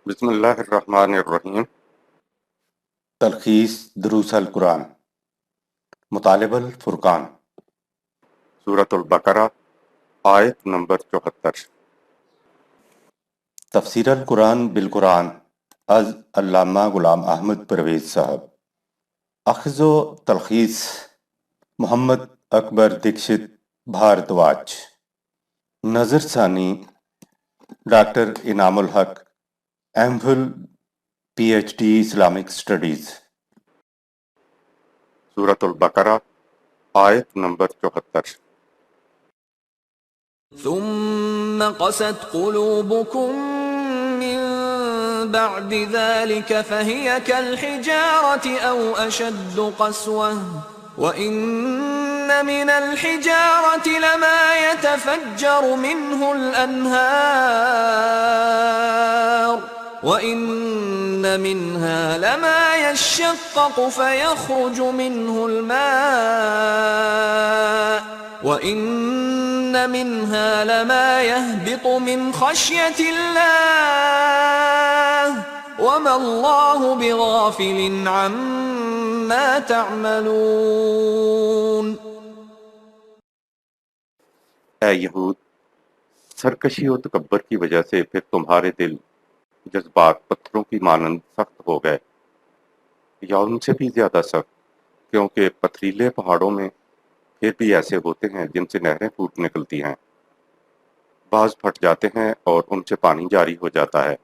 بسم اللہ الرحمن الرحیم۔ تلخیص دروس القرآن، مطالب الفرقان، سورۃ البقرہ، آیت نمبر 74۔ تفسیر القرآن بالقرآن از علامہ غلام احمد پرویز صاحب۔ اخذ و تلخیص محمد اکبر دکشت بھارتواج۔ نظر ثانی doctor Inam ul Haq, M Phil P H D Islamic studies. سورۃ البقرہ، آیت نمبر 74۔ ثم قست قلوبكم من بعد ذلك فهي كالحجارة أو أشد قسوة وإن من الحجارة لما يتفجر منه الأنهار وَإِنَّ مِنْهَا لَمَا يَشَّقَّقُ فَيَخْرُجُ مِنْهُ الْمَاءُ وَإِنَّ مِنْهَا لَمَا يَهْبِطُ مِنْ خَشْيَةِ اللَّهِ وَمَا اللَّهُ بِغَافِلٍ عَمَّا تَعْمَلُونَ۔ اے یہود، سرکشی و تکبر کی وجہ سے پھر تمہارے دل جذبات پتھروں کی مانند سخت ہو گئے، یا ان سے بھی زیادہ سخت، کیونکہ پتھریلے پہاڑوں میں پھر بھی ایسے ہوتے ہیں جن سے نہریں پھوٹ نکلتی ہیں، بعض پھٹ جاتے ہیں اور ان سے پانی جاری ہو جاتا ہے،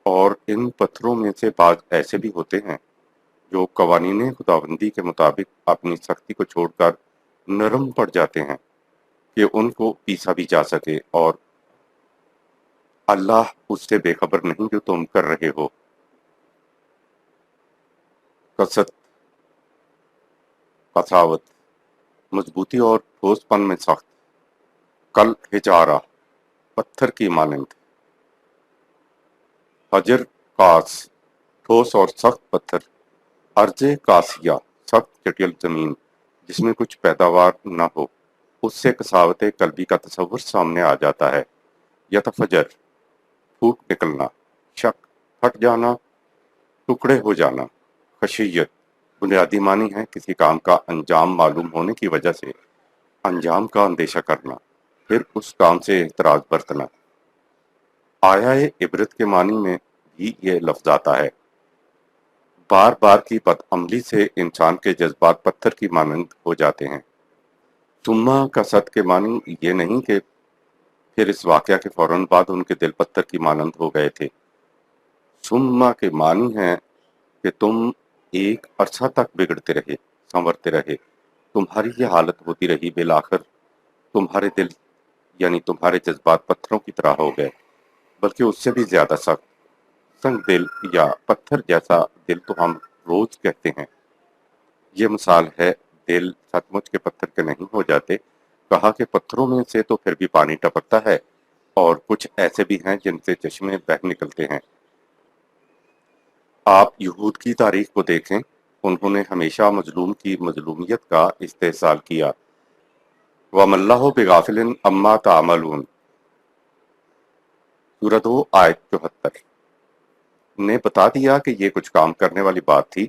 اور ان پتھروں میں سے بعض ایسے بھی ہوتے ہیں جو قوانین خداوندی کے مطابق اپنی سختی کو چھوڑ کر نرم پڑ جاتے ہیں کہ ان کو پیسا بھی جا سکے، اور اللہ اس سے بے خبر نہیں جو تم کر رہے ہو۔ قسط، قساوت، مضبوطی اور ٹھوس پن میں سخت، کل حجارہ، پتھر کی مانند، حجر قاس، ٹھوس اور سخت پتھر، ارض قاسیہ، سخت چٹیل زمین جس میں کچھ پیداوار نہ ہو، اس سے قساوت قلبی کا تصور سامنے آ جاتا ہے۔ یتفجر، پھوٹ نکلنا، شک، پھٹ جانا، ٹکڑے ہو جانا۔ خشیت بنیادی معنی ہے کسی کام کا انجام معلوم ہونے کی وجہ سے انجام کا اندیشہ کرنا، پھر اس کام سے احتراز برتنا۔ آیا عبرت کے معنی میں بھی یہ لفظ آتا ہے۔ بار بار کی بد عملی سے انسان کے جذبات پتھر کی مانند ہو جاتے ہیں۔ ثم قست کے معنی یہ نہیں کہ پھر اس واقعہ کے فوراً بعد ان کے دل پتھر کی مانند ہو گئے تھے۔ ثم کے معنی ہے کہ تم ایک عرصہ تک بگڑتے رہے، سنورتے رہے، تمہاری یہ حالت ہوتی رہی، بالآخر تمہارے دل یعنی تمہارے جذبات پتھروں کی طرح ہو گئے، بلکہ اس سے بھی زیادہ سخت۔ سنگ دل یا پتھر جیسا دل تو ہم روز کہتے ہیں، یہ مثال ہے دل سچ مچ کے پتھر کے نہیں ہو جاتے۔ کہا کہ پتھروں میں سے تو پھر بھی پانی ٹپکتا ہے، اور کچھ ایسے بھی ہیں جن سے چشمے بہہ نکلتے ہیں۔ آپ یہود کی تاریخ کو دیکھیں، انہوں نے ہمیشہ مظلوم کی مظلومیت کا استحصال کیا۔ وَمَا اللَّهُ بِغَافِلٍ عَمَّا تَعْمَلُونَ، سورہ 2 آیت 74۔ نے بتا دیا کہ یہ کچھ کام کرنے والی بات تھی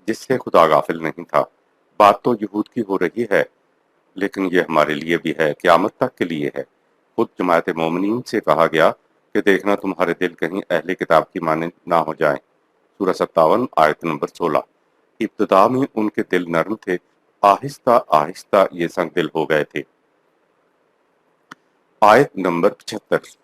جس سے خدا غافل نہیں تھا۔ بات تو یہود کی ہو رہی ہے، لیکن یہ ہمارے لیے بھی ہے، قیامت تک کے لیے ہے۔ خود جماعت مومنین سے کہا گیا کہ دیکھنا تمہارے دل کہیں اہل کتاب کی مانند نہ ہو جائیں، سورہ 57 آیت نمبر 16۔ ابتدا میں ان کے دل نرم تھے، آہستہ آہستہ یہ سنگ دل ہو گئے تھے۔ آیت نمبر 75۔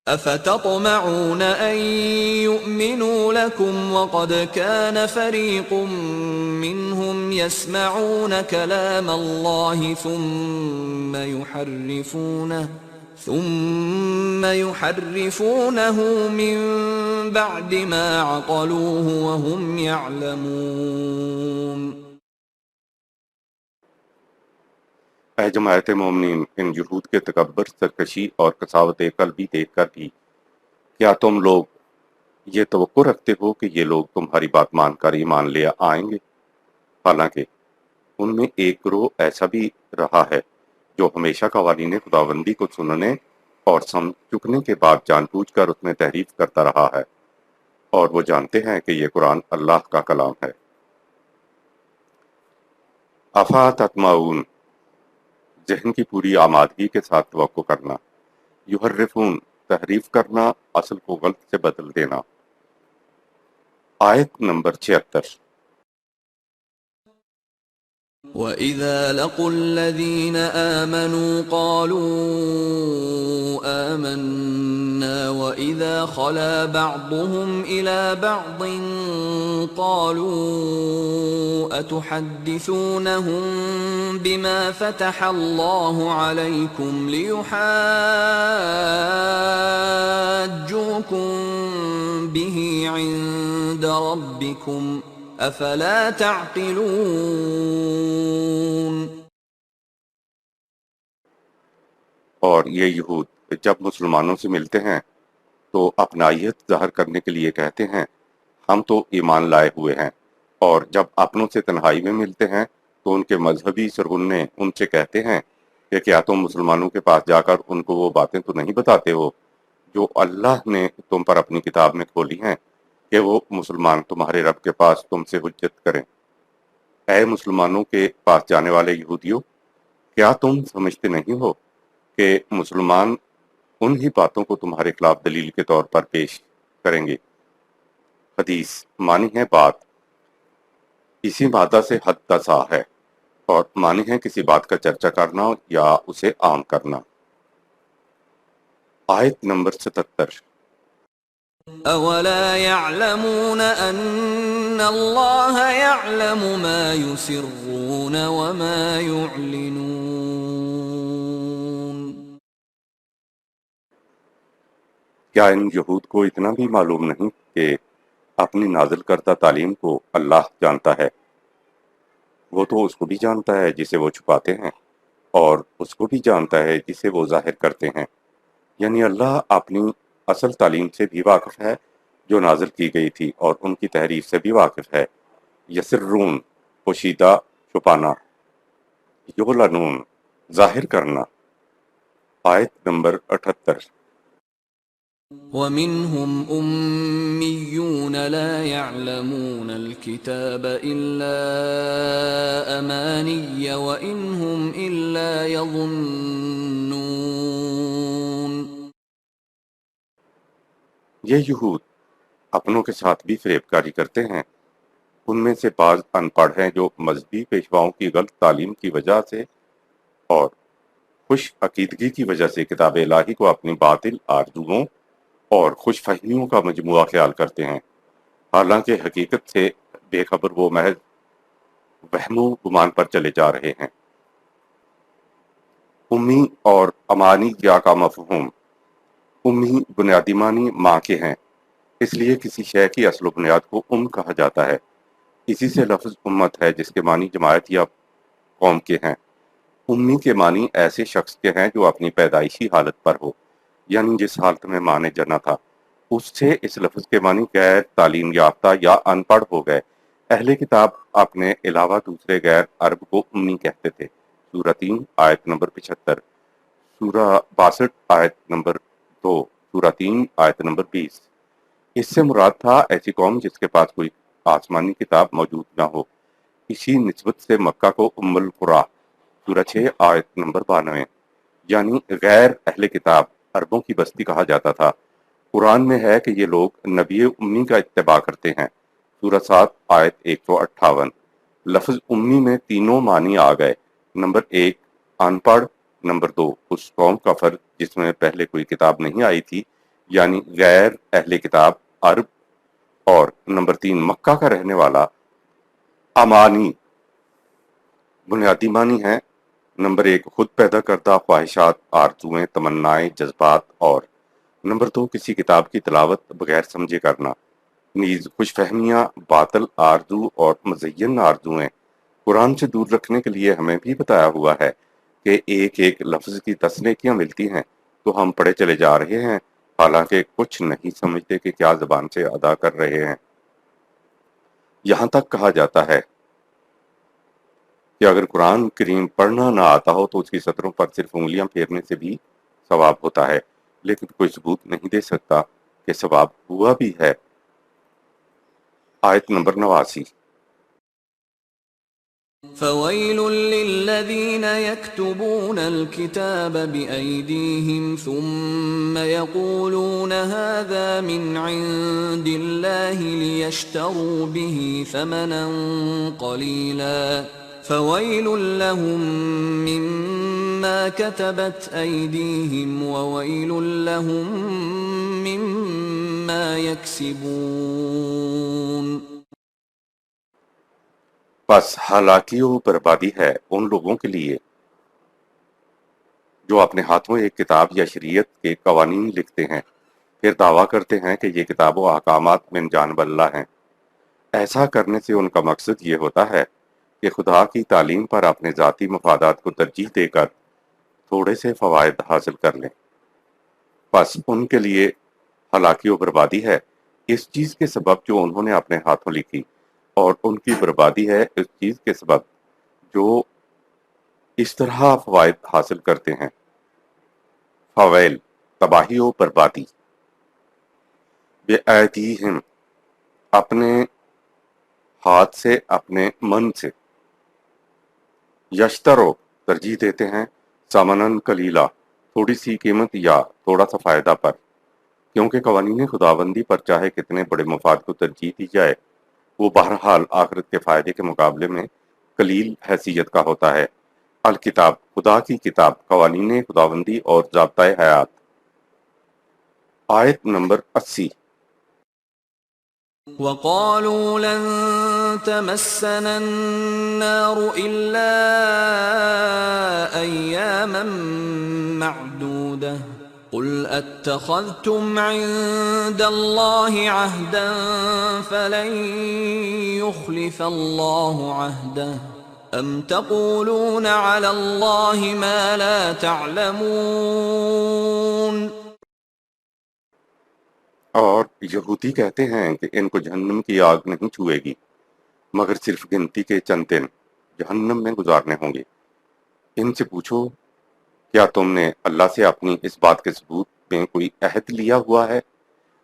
أفتطمعون أن يؤمنوا لكم وقد كان فريق منهم يسمعون كلام الله ثم يحرفونه من بعد ما عقلوه وهم يعلمون۔ اے جماعت مومنین، ان یہود کے تکبر، سرکشی اور قساوت قلبی دیکھ کر بھی کیا تم لوگ یہ توقع رکھتے ہو کہ یہ لوگ تمہاری بات مان کر ایمان لے آئیں گے؟ حالانکہ ان میں ایک گروہ ایسا بھی رہا ہے جو ہمیشہ قوانین خداوندی کو سننے اور سمجھ چکنے کے بعد جان بوجھ کر اس میں تحریف کرتا رہا ہے، اور وہ جانتے ہیں کہ یہ قرآن اللہ کا کلام ہے۔ افا تطمعون، ذہن کی پوری آمادگی کے ساتھ توقع کرنا، یحرفون، تحریف کرنا، اصل کو غلط سے بدل دینا۔ آیت نمبر 76۔ وَإِذَا لَقُوا الَّذِينَ آمَنُوا قَالُوا آمَنَّا وَإِذَا خَلَا بَعْضُهُمْ إِلَى بَعْضٍ قَالُوا أَتُحَدِّثُونَهُم بِمَا فَتَحَ اللَّهُ عَلَيْكُمْ لِيُحَاجُّوكُم بِهِ عِندَ رَبِّكُمْ افلا تعقلون۔ اور یہ یہود جب مسلمانوں سے ملتے ہیں تو اپنائیت ظاہر کرنے کے لیے کہتے ہیں ہم تو ایمان لائے ہوئے ہیں، اور جب اپنوں سے تنہائی میں ملتے ہیں تو ان کے مذہبی سرغنے ان سے کہتے ہیں کہ کیا تم مسلمانوں کے پاس جا کر ان کو وہ باتیں تو نہیں بتاتے ہو جو اللہ نے تم پر اپنی کتاب میں کھولی ہیں کہ وہ مسلمان تمہارے رب کے پاس تم سے حجت کریں۔ اے مسلمانوں کے پاس جانے والے یہودیوں، کیا تم سمجھتے نہیں ہو کہ مسلمان ان ہی باتوں کو تمہارے خلاف دلیل کے طور پر پیش کریں گے۔ حدیث معنی ہے بات، اسی مادہ سے حد تسا ہے، اور معنی ہے کسی بات کا چرچا کرنا یا اسے عام کرنا۔ آیت نمبر 77۔ اولا يعلمون ان اللہ يعلم ما يسرون وما يعلنون۔ کیا ان یہود کو اتنا بھی معلوم نہیں کہ اپنی نازل کردہ تعلیم کو اللہ جانتا ہے؟ وہ تو اس کو بھی جانتا ہے جسے وہ چھپاتے ہیں، اور اس کو بھی جانتا ہے جسے وہ ظاہر کرتے ہیں، یعنی اللہ اپنی اصل تعلیم سے بھی واقف ہے جو نازل کی گئی تھی، اور ان کی تحریف سے بھی واقف ہے۔ یسرون، پوشیدہ، چھپانا، یعلنون، ظاہر کرنا۔ آیت نمبر 78۔ وَمِنْهُمْ أُمِّيُّونَ لَا يَعْلَمُونَ الْكِتَابَ إِلَّا أَمَانِيَّ وَإِنْ هُمْ إِلَّا يَظُنُّونَ۔ یہ یہود اپنوں کے ساتھ بھی فریب کاری کرتے ہیں۔ ان میں سے بعض ان پڑھ ہیں جو مذہبی پیشواؤں کی غلط تعلیم کی وجہ سے اور خوش عقیدگی کی وجہ سے کتاب الہی کو اپنی باطل آرزوؤں اور خوش فہمیوں کا مجموعہ خیال کرتے ہیں، حالانکہ حقیقت سے بے خبر وہ محض وہم و گمان پر چلے جا رہے ہیں۔ امی اور امانی یا کا مفہوم۔ امی بنیادی معنی ماں کے ہیں، اس لیے کسی شے کی اصل و بنیاد کو کہا جاتا ہے۔ اسی سے لفظ امت ہے جس کے معنی جماعت یا قوم کے ہیں۔ امی کے معنی ایسے شخص کے ہیں جو اپنی پیدائشی حالت پر ہو، یعنی جس حالت میں ماں نے جنا تھا، اس سے اس لفظ کے معنی غیر تعلیم یافتہ یا ان پڑھ ہو گئے۔ اہل کتاب اپنے علاوہ دوسرے غیر عرب کو امی کہتے تھے۔ سورہ 3 آیت نمبر 75، سورہ 62 آیت نمبر 2، سورہ 3 آیت نمبر 20۔ اس سے مراد تھا ایسی قوم جس کے پاس کوئی آسمانی کتاب موجود نہ ہو۔ اسی نسبت سے مکہ کو ام القریٰ، سورہ 6 آیت نمبر 92، یعنی غیر اہل کتاب عربوں کی بستی کہا جاتا تھا۔ قرآن میں ہے کہ یہ لوگ نبی امی کا اتباع کرتے ہیں، سورہ 7 آیت 158۔ لفظ امی میں تینوں معنی آ گئے۔ نمبر 1 ان پڑھ، نمبر 2 اس قوم کا فرد جس میں پہلے کوئی کتاب نہیں آئی تھی یعنی غیر اہل کتاب عرب، اور نمبر 3 مکہ کا رہنے والا۔ امانی بنیادی معنی ہے، نمبر 1 خود پیدا کردہ خواہشات، آرزویں، تمنائیں، جذبات، اور نمبر 2 کسی کتاب کی تلاوت بغیر سمجھے کرنا۔ نیز خوش فہمیاں، باطل آرزو اور مزین آرزویں قرآن سے دور رکھنے کے لیے ہمیں بھی بتایا ہوا ہے کہ ایک ایک لفظ کی 10 نیکیاں ملتی ہیں، تو ہم پڑھے چلے جا رہے ہیں حالانکہ کچھ نہیں سمجھتے کہ کیا زبان سے ادا کر رہے ہیں۔ یہاں تک کہا جاتا ہے کہ اگر قرآن کریم پڑھنا نہ آتا ہو تو اس کی سطروں پر صرف انگلیاں پھیرنے سے بھی ثواب ہوتا ہے۔ لیکن کوئی ثبوت نہیں دے سکتا کہ ثواب ہوا بھی ہے۔ آیت نمبر 89۔ فويل للذين يكتبون الكتاب بأيديهم ثم يقولون هذا من عند الله ليشتروا به ثمنا قليلا فويل لهم مما كتبت أيديهم وويل لهم مما يكسبون۔ بس ہلاکی و بربادی ہے ان لوگوں کے لیے جو اپنے ہاتھوں ایک کتاب یا شریعت کے قوانین لکھتے ہیں، پھر دعویٰ کرتے ہیں کہ یہ کتاب و احکامات من جانب اللہ ہیں۔ ایسا کرنے سے ان کا مقصد یہ ہوتا ہے کہ خدا کی تعلیم پر اپنے ذاتی مفادات کو ترجیح دے کر تھوڑے سے فوائد حاصل کر لیں۔ بس ان کے لیے ہلاکی و بربادی ہے اس چیز کے سبب جو انہوں نے اپنے ہاتھوں لکھی، اور ان کی بربادی ہے اس چیز کے سبب جو اس طرح فوائد حاصل کرتے ہیں۔ فویل، تباہی و بربادی۔ بے ایدیہم، اپنے ہاتھ سے، اپنے من سے۔ یشترو، ترجیح دیتے ہیں، ثمناً قلیلا، تھوڑی سی قیمت یا تھوڑا سا فائدہ پر، کیونکہ قوانین خداوندی پر چاہے کتنے بڑے مفاد کو ترجیح دی جائے، وہ بہرحال آخرت کے فائدے کے مقابلے میں قلیل حیثیت کا ہوتا ہے۔ الکتاب، خدا کی کتاب، قوانین خداوندی اور ضابطۂ حیات۔ آیت نمبر 80۔ وقالوا لن تمسنا النار إلا أياما معدودة قل اتخذتم عند الله عهدا فلن يخلف الله عهده ام تقولون على الله ما لا تعلمون۔ اور یہودی کہتے ہیں کہ ان کو جہنم کی آگ نہیں چھوئے گی مگر صرف گنتی کے چند دن جہنم میں گزارنے ہوں گے۔ ان سے پوچھو، کیا تم نے اللہ سے اپنی اس بات کے ثبوت میں کوئی عہد لیا ہوا ہے؟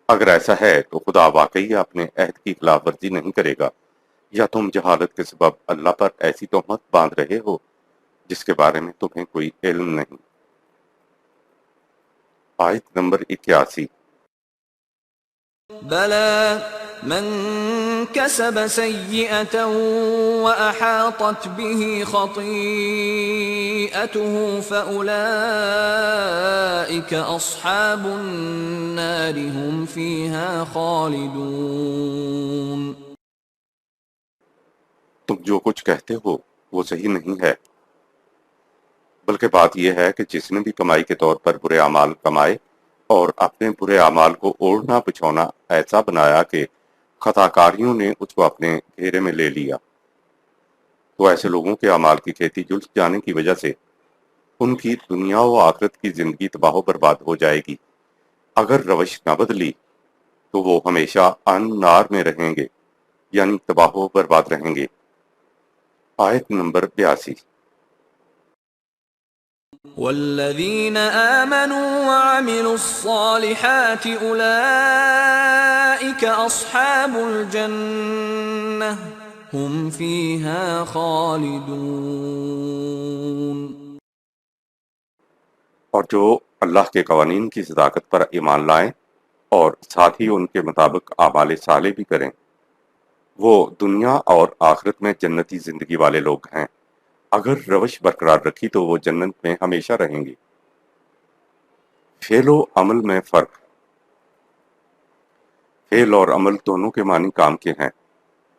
اگر ایسا ہے تو خدا واقعی اپنے عہد کی خلاف ورزی نہیں کرے گا، یا تم جہالت کے سبب اللہ پر ایسی تہمت باندھ رہے ہو جس کے بارے میں تمہیں کوئی علم نہیں۔ آیت نمبر 81۔ بلى من كسب سيئة وأحاطت به خطيئته فأولئك أصحاب النار هم فيها خالدون۔ تم جو کچھ کہتے ہو وہ صحیح نہیں ہے، بلکہ بات یہ ہے کہ جس نے بھی کمائی کے طور پر برے اعمال کمائے اور اپنے برے اعمال کو اوڑھنا بچھونا ایسا بنایا کہ خطا کاریوں نے اس کو اپنے گھیرے میں لے لیا، تو ایسے لوگوں کے اعمال کی کھیتی جلس جانے کی وجہ سے ان کی دنیا و آخرت کی زندگی تباہ و برباد ہو جائے گی۔ اگر روش نہ بدلی تو وہ ہمیشہ ان نار میں رہیں گے، یعنی تباہ و برباد رہیں گے۔ آیت نمبر 82۔ والذين آمنوا وعملوا الصالحات أولئك أصحاب الجنة هم فيها خالدون۔ اور جو اللہ کے قوانین کی صداقت پر ایمان لائیں اور ساتھ ہی ان کے مطابق اعمال صالح بھی کریں، وہ دنیا اور آخرت میں جنتی زندگی والے لوگ ہیں۔ اگر روش برقرار رکھی تو وہ جنت میں ہمیشہ رہیں گے۔ فعل و عمل میں فرق۔ فعل اور عمل دونوں کے معنی کام کے ہیں،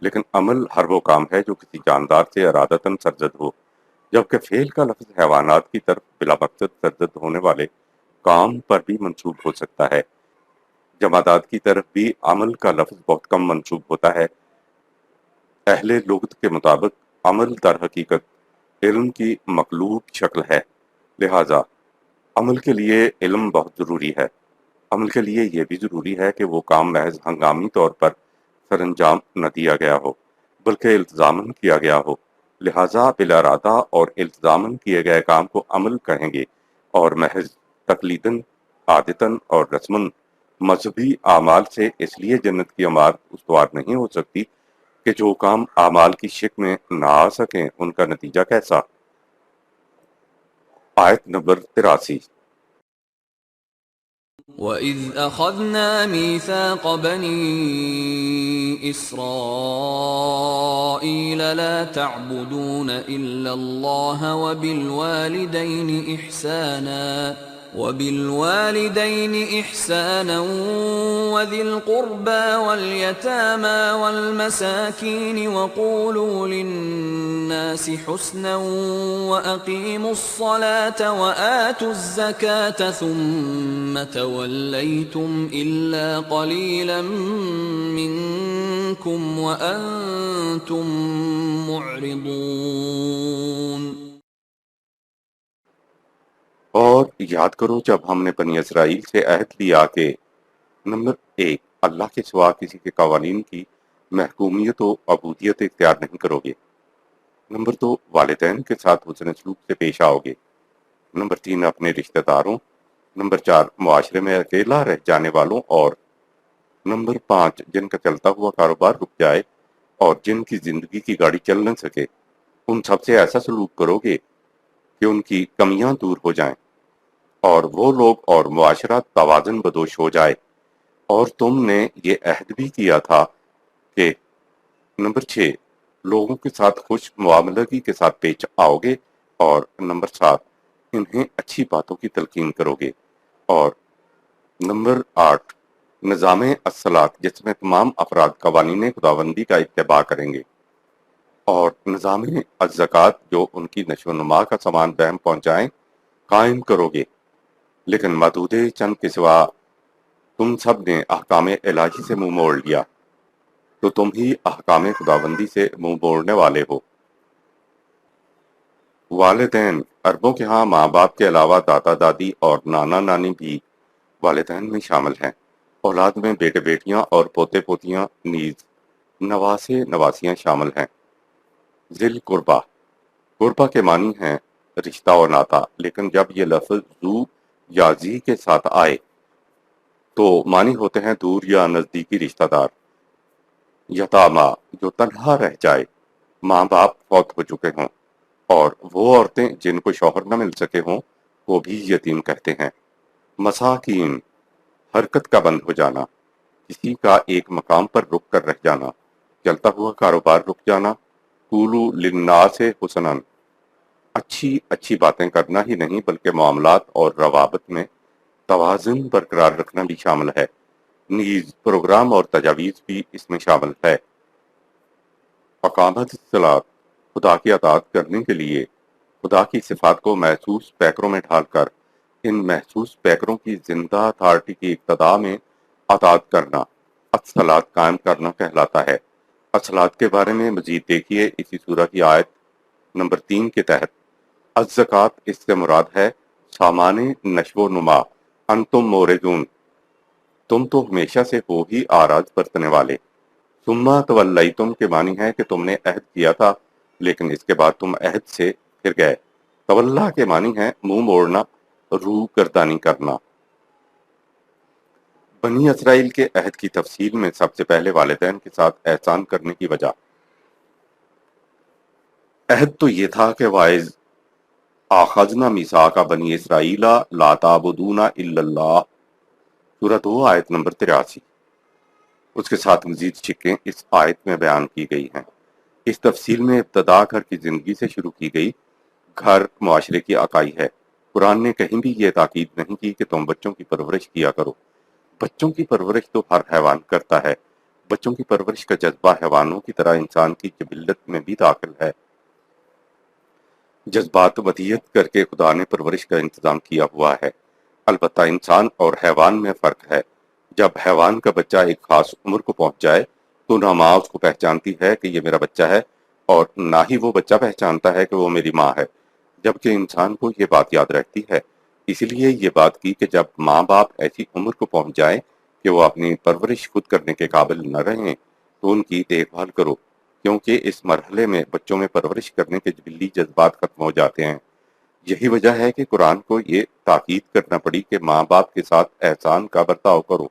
لیکن عمل ہر وہ کام ہے جو کسی جاندار سے ارادتاً سرزد ہو، جبکہ فعل کا لفظ حیوانات کی طرف بلا مقصد سرزد ہونے والے کام پر بھی منسوب ہو سکتا ہے۔ جمادات کی طرف بھی عمل کا لفظ بہت کم منسوب ہوتا ہے۔ اہل لغت کے مطابق عمل در حقیقت علم کی مقلوب شکل ہے، لہٰذا عمل کے لیے علم بہت ضروری ہے۔ عمل کے لیے یہ بھی ضروری ہے کہ وہ کام محض ہنگامی طور پر سر انجام نہ دیا گیا ہو بلکہ التزاماً کیا گیا ہو، لہٰذا بلا ارادہ اور التزاماً کیے گئے کام کو عمل کہیں گے، اور محض تقلیداً عادتاً اور رسماً مذہبی اعمال سے اس لیے جنت کی عمارت استوار نہیں ہو سکتی کہ جو کام اعمال کی شکل میں نہ آ سکیں ان کا نتیجہ کیسا؟ آیت نمبر 83۔ وَإِذْ أَخَذْنَا مِيثَاقَ بَنِي إِسْرَائِيلَ لَا تَعْبُدُونَ إِلَّا اللَّهَ وَبِالْوَالِدَيْنِ إِحْسَانًا وَذِي الْقُرْبَى وَالْيَتَامَى وَالْمَسَاكِينِ وَقُولُوا لِلنَّاسِ حُسْنًا وَأَقِيمُوا الصَّلَاةَ وَآتُوا الزَّكَاةَ ثُمَّ تَوَلَّيْتُمْ إِلَّا قَلِيلًا مِّنكُمْ وَأَنتُم مُّعْرِضُونَ۔ اور یاد کرو جب ہم نے بنی اسرائیل سے عہد لیا کہ نمبر 1 اللہ کے سوا کسی کے قوانین کی محکومیت و عبودیت اختیار نہیں کرو گے۔ نمبر 2 والدین کے ساتھ حسن سلوک سے پیش آؤ گے۔ نمبر 3 اپنے رشتہ داروں۔ نمبر 4 معاشرے میں اکیلا رہ جانے والوں، اور نمبر 5 جن کا چلتا ہوا کاروبار رک جائے اور جن کی زندگی کی گاڑی چل نہ سکے، ان سب سے ایسا سلوک کرو گے کہ ان کی کمیاں دور ہو جائیں اور وہ لوگ اور معاشرہ توازن بدوش ہو جائے۔ اور تم نے یہ عہد بھی کیا تھا کہ نمبر 6 لوگوں کے ساتھ خوش معاملگی کے ساتھ پیش آؤ گے، اور نمبر 7 انہیں اچھی باتوں کی تلقین کرو گے، اور نمبر 8 نظام الصلاۃ جس میں تمام افراد قوانین خداوندی کا اتباع کریں گے، اور نظام الزکوٰۃ جو ان کی نشو و نما کا سامان بہم پہنچائیں قائم کرو گے۔ لیکن محدود چند کے سوا تم سب نے احکام الہی سے منہ موڑ لیا، تو تم ہی احکام خداوندی سے منہ موڑنے والے ہو۔ والدین عربوں کے ہاں ماں باپ کے علاوہ دادا دادی اور نانا نانی بھی والدین میں شامل ہیں۔ اولاد میں بیٹے بیٹیاں اور پوتے پوتیاں نیز نواسے نواسیاں شامل ہیں۔ ذی قربا، قربا کے معنی ہیں رشتہ اور ناتا، لیکن جب یہ لفظ ذو یا ذی کے ساتھ آئے تو معنی ہوتے ہیں دور یا نزدیکی رشتہ دار۔ یتاما جو تنہا رہ جائے، ماں باپ فوت ہو چکے ہوں، اور وہ عورتیں جن کو شوہر نہ مل سکے ہوں وہ بھی یتیم کہتے ہیں۔ مساکین حرکت کا بند ہو جانا، کسی کا ایک مقام پر رک کر رہ جانا، چلتا ہوا کاروبار رک جانا۔ قولوا للناس حسنا، اچھی باتیں کرنا ہی نہیں بلکہ معاملات اور روابط میں توازن برقرار رکھنا بھی شامل ہے، نیز پروگرام اور تجاویز بھی اس میں شامل ہے۔ اقامت الصلاۃ، خدا کی اطاعت کرنے کے لیے خدا کی صفات کو محسوس پیکروں میں ڈھال کر ان محسوس پیکروں کی زندہ اتھارٹی کی ابتدا میں اطاعت کرنا الصلاۃ قائم کرنا کہلاتا ہے۔ الصلاۃ کے بارے میں مزید دیکھیے اسی سورہ کی آیت نمبر 3 کے تحت۔ الزکوٰۃ اس سے مراد ہے سامان نشو و نما، انتم موردون، تم تو ہمیشہ سے ہو ہی آراز برتنے والے۔ ثم تولیتم کے معنی ہے کہ تم نے عہد کیا تھا لیکن اس کے بعد تم عہد سے پھر گئے۔ تولا کے معنی ہے منہ موڑنا، روح گردانی کرنا۔ بنی اسرائیل کے عہد کی تفصیل میں سب سے پہلے والدین کے ساتھ احسان کرنے کی وجہ۔ عہد تو یہ تھا کہ وَإِذْ أَخَذْنَا مِيثَاقَ بَنِي إِسْرَائِيلَ لَا تَعْبُدُونَ إِلَّا اللَّهَ، سورہ 2 آیت نمبر 83۔ اس کے ساتھ مزید شقیں اس آیت میں بیان کی گئی ہیں۔ اس تفصیل میں ابتدا گھر کی زندگی سے شروع کی گئی۔ گھر معاشرے کی اکائی ہے۔ قرآن نے کہیں بھی یہ تاکید نہیں کی کہ تم بچوں کی پرورش کیا کرو۔ بچوں کی پرورش تو ہر حیوان کرتا ہے۔ بچوں کی پرورش کا جذبہ حیوانوں کی طرح انسان کی جبلت میں بھی داخل ہے۔ جذبات ودیت کر کے خدا نے پرورش کا انتظام کیا ہوا ہے۔ البتہ انسان اور حیوان میں فرق ہے۔ جب حیوان کا بچہ ایک خاص عمر کو پہنچ جائے تو نہ ماں اس کو پہچانتی ہے کہ یہ میرا بچہ ہے، اور نہ ہی وہ بچہ پہچانتا ہے کہ وہ میری ماں ہے، جبکہ انسان کو یہ بات یاد رہتی ہے۔ اسی لیے یہ بات کی کہ جب ماں باپ ایسی عمر کو پہنچ جائیں کہ وہ اپنی پرورش خود کرنے کے قابل نہ رہیں تو ان کی دیکھ بھال کرو، کیونکہ اس مرحلے میں بچوں میں پرورش کرنے کے جبلی جذبات ختم ہو جاتے ہیں۔ یہی وجہ ہے کہ قرآن کو یہ تاکید کرنا پڑی کہ ماں باپ کے ساتھ احسان کا برتاؤ کرو۔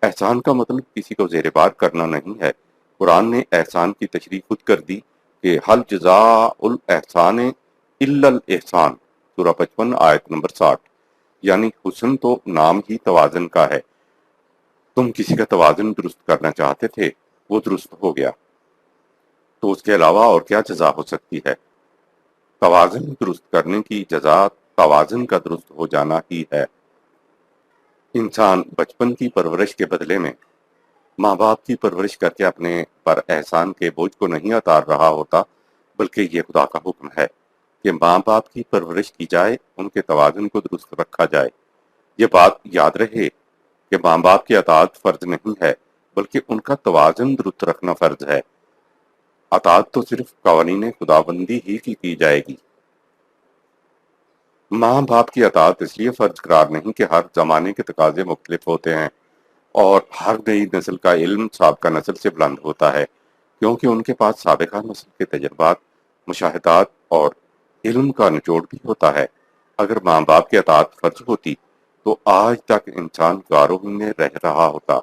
احسان کا مطلب کسی کو زیر بار کرنا نہیں ہے۔ قرآن نے احسان کی تشریح خود کر دی کہ حل جزاء الاحسان الا الاحسان، سورہ 55 آیت نمبر 60۔ یعنی حسن تو نام ہی توازن کا ہے۔ تم کسی کا توازن درست کرنا چاہتے تھے، وہ درست ہو گیا، تو اس کے علاوہ اور کیا جزا ہو سکتی ہے؟ توازن درست کرنے کی جزا توازن کا درست ہو جانا ہی ہے۔ انسان بچپن کی پرورش کے بدلے میں ماں باپ کی پرورش کر کے اپنے پر احسان کے بوجھ کو نہیں اتار رہا ہوتا، بلکہ یہ خدا کا حکم ہے کہ ماں باپ کی پرورش کی جائے، ان کے توازن کو درست رکھا جائے۔ یہ بات یاد رہے کہ ماں باپ کی اطاعت فرض نہیں ہے، بلکہ ان کا توازن درست رکھنا فرض ہے۔ اطاعت تو صرف قوانین خداوندی ہی کی جائے گی۔ ماں باپ کی اطاعت اس لیے فرض قرار نہیں کہ ہر زمانے کے تقاضے مختلف ہوتے ہیں اور ہر نئی نسل کا علم سابقہ نسل سے بلند ہوتا ہے، کیونکہ ان کے پاس سابقہ نسل کے تجربات، مشاہدات اور علم کا نچوڑ بھی ہوتا ہے۔ اگر ماں باپ کی اطاعت فرض ہوتی تو آج تک انسان غاروں میں رہ رہا ہوتا۔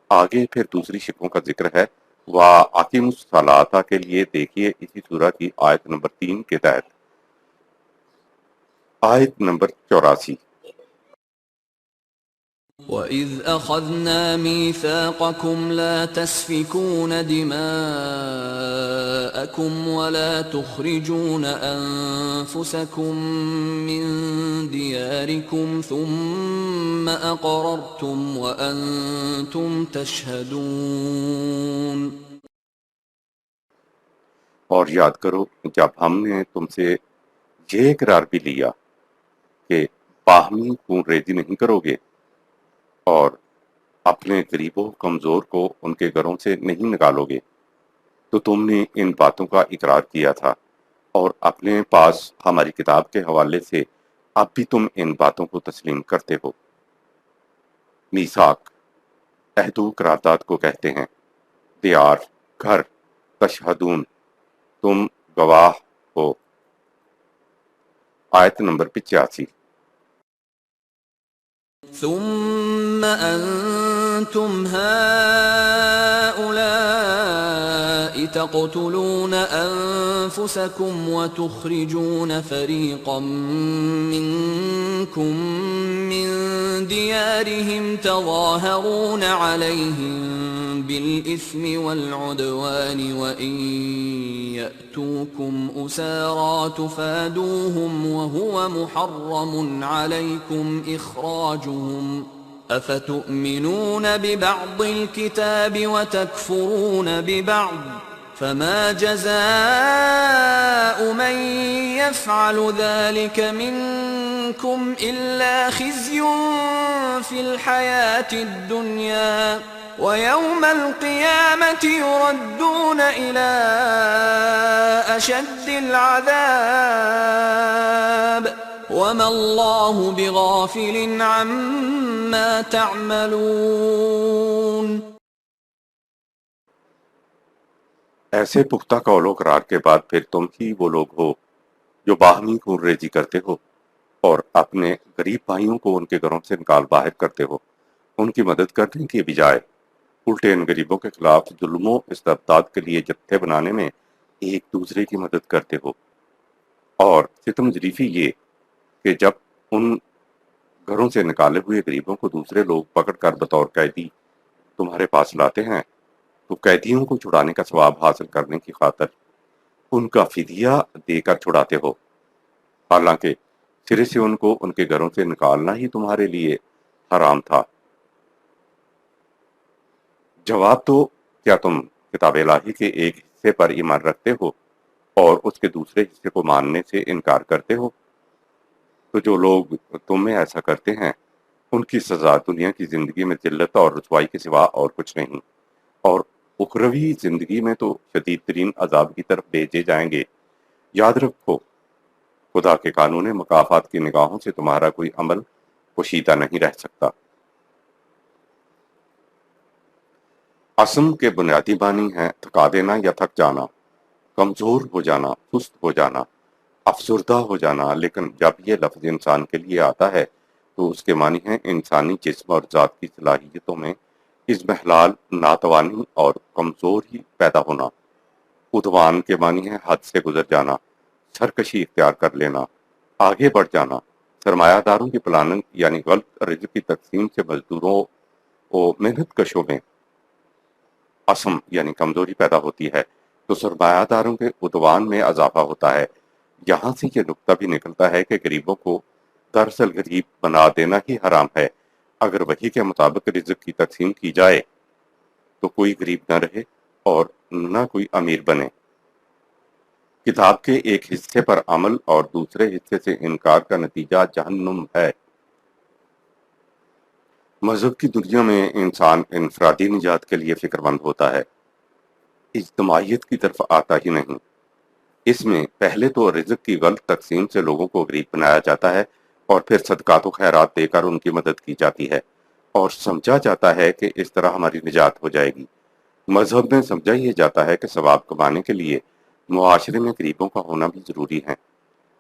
آگے پھر دوسری شکوں کا ذکر ہے۔ وَأَقِیمُوا الصَّلَاةَ کے لیے دیکھیے اسی سورہ کی آیت نمبر 3 کے تحت آیت نمبر 84۔ وَإِذْ أَخَذْنَا مِيثَاقَكُمْ لَا تَسْفِكُونَ دِمَاءَكُمْ وَلَا تُخْرِجُونَ أَنفُسَكُمْ مِنْ دِيَارِكُمْ ثُمَّ أَقْرَرْتُمْ وَأَنْتُمْ تَشْهَدُونَ۔ اور یاد کرو جب ہم نے تم سے یہ اقرار بھی لیا کہ باہمی خون ریزی نہیں کرو گے اور اپنے غریبوں کمزور کو ان کے گھروں سے نہیں نکالو گے، تو تم نے ان باتوں کا اقرار کیا تھا، اور اپنے پاس ہماری کتاب کے حوالے سے اب بھی تم ان باتوں کو تسلیم کرتے ہو۔ میثاق عہد و قرارداد کو کہتے ہیں۔ دیار گھر، تشہدون تم گواہ ہو۔ آیت نمبر 85۔ ثم أنتم هؤلاء تقتلون أنفسكم وتخرجون فريقا منكم من ديارهم تظاهرون عليهم بالإثم والعدوان وإن يأتوكم أسارى تفادوهم وهو محرم عليكم إخراجهم أفتؤمنون ببعض الكتاب وتكفرون ببعض فما جزاء من يفعل ذلك منكم إلا خزي في الحياة الدنيا ويوم القيامة يردون إلى أشد العذاب وما الله بغافل عما تعملون۔ ایسے پختہ قول و قرار کے بعد پھر تم ہی وہ لوگ ہو جو باہمی خون ریزی کرتے ہو اور اپنے غریب بھائیوں کو ان کے گھروں سے نکال باہر کرتے ہو، ان کی مدد کرنے کی بجائے الٹے ان غریبوں کے خلاف ظلم و استبداد کے لیے جتھے بنانے میں ایک دوسرے کی مدد کرتے ہو۔ اور ستم ظریفی یہ کہ جب ان گھروں سے نکالے ہوئے غریبوں کو دوسرے لوگ پکڑ کر بطور قیدی تمہارے پاس لاتے ہیں تو قیدیوں کو چھڑانے کا ثواب حاصل کرنے کی خاطر ان کا فدیہ دے کر چھڑاتے ہو، حالانکہ سرے سے ان کو ان کے گھروں سے نکالنا ہی تمہارے لیے حرام تھا۔ جواب تو کیا تم کتاب الہی کے ایک حصے پر ایمان رکھتے ہو اور اس کے دوسرے حصے کو ماننے سے انکار کرتے ہو؟ تو جو لوگ تم میں ایسا کرتے ہیں ان کی سزا دنیا کی زندگی میں ذلت اور رسوائی کے سوا اور کچھ نہیں، اور اخروی زندگی میں تو شدید ترین عذاب کی طرف بھیجے جائیں گے۔ یاد رکھو خدا کے قانون مکافات کی نگاہوں سے تمہارا کوئی عمل پوشیدہ نہیں رہ سکتا۔ عزم کے بنیادی معنی ہیں تھکا دینا یا تھک جانا، کمزور ہو جانا، سست ہو جانا، افسردہ ہو جانا، لیکن جب یہ لفظ انسان کے لیے آتا ہے تو اس کے معنی ہے انسانی جسم اور ذات کی صلاحیتوں میں اضمحلال، ناتوانی اور کمزوری پیدا ہونا۔ عدوان کے معنی ہے حد سے گزر جانا، سرکشی اختیار کر لینا، آگے بڑھ جانا۔ سرمایہ داروں کی پلاننگ یعنی غلط رزق کی تقسیم سے مزدوروں و محنت کشوں میں عصم یعنی کمزوری پیدا ہوتی ہے، تو سرمایہ داروں کے عدوان میں اضافہ ہوتا ہے۔ یہاں سے یہ نقطہ بھی نکلتا ہے کہ غریبوں کو دراصل غریب بنا دینا ہی حرام ہے۔ اگر وحی کے مطابق رزق کی تقسیم کی جائے تو کوئی غریب نہ رہے اور نہ کوئی امیر بنے۔ کتاب کے ایک حصے پر عمل اور دوسرے حصے سے انکار کا نتیجہ جہنم ہے۔ مذہب کی دنیا میں انسان انفرادی نجات کے لیے فکر مند ہوتا ہے، اجتماعیت کی طرف آتا ہی نہیں۔ اس میں پہلے تو رزق کی غلط تقسیم سے لوگوں کو غریب بنایا جاتا ہے اور پھر صدقات و خیرات دے کر ان کی مدد کی جاتی ہے اور سمجھا جاتا ہے کہ اس طرح ہماری نجات ہو جائے گی۔ مذہب میں سمجھا یہ جاتا ہے کہ ثواب کمانے کے لیے معاشرے میں غریبوں کا ہونا بھی ضروری ہے۔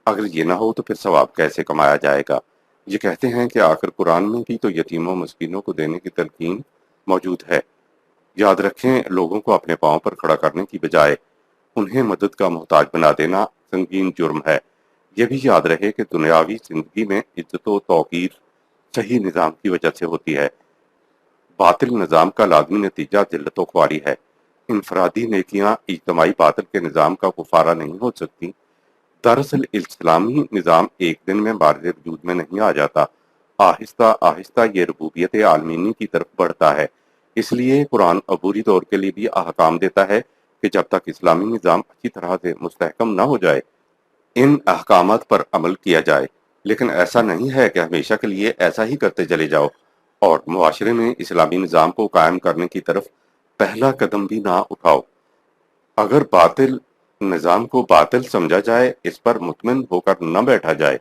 اگر یہ نہ ہو تو پھر ثواب کیسے کمایا جائے گا؟ یہ کہتے ہیں کہ آخر قرآن میں بھی تو یتیموں و مسکینوں کو دینے کی تلقین موجود ہے۔ یاد رکھیں، لوگوں کو اپنے پاؤں پر کھڑا کرنے کی بجائے انہیں مدد کا محتاج بنا دینا سنگین جرم ہے۔ یہ بھی یاد رہے کہ دنیاوی زندگی میں عزت و توقیر صحیح نظام کی وجہ سے ہوتی ہے، باطل نظام کا لازمی نتیجہ ذلت و خواری ہے۔ انفرادی نیکیاں اجتماعی باطل کے نظام کا کفارہ نہیں ہو سکتی۔ دراصل اسلامی نظام ایک دن میں بارز وجود میں نہیں آ جاتا، آہستہ آہستہ یہ ربوبیت عالمینی کی طرف بڑھتا ہے۔ اس لیے قرآن عبوری دور کے لیے بھی احکام دیتا ہے کہ جب تک اسلامی نظام اچھی طرح سے مستحکم نہ ہو جائے ان احکامات پر عمل کیا جائے۔ لیکن ایسا نہیں ہے کہ ہمیشہ کے لیے ایسا ہی کرتے چلے جاؤ اور معاشرے میں اسلامی نظام کو قائم کرنے کی طرف پہلا قدم بھی نہ اٹھاؤ۔ اگر باطل نظام کو باطل سمجھا جائے، اس پر مطمئن ہو کر نہ بیٹھا جائے،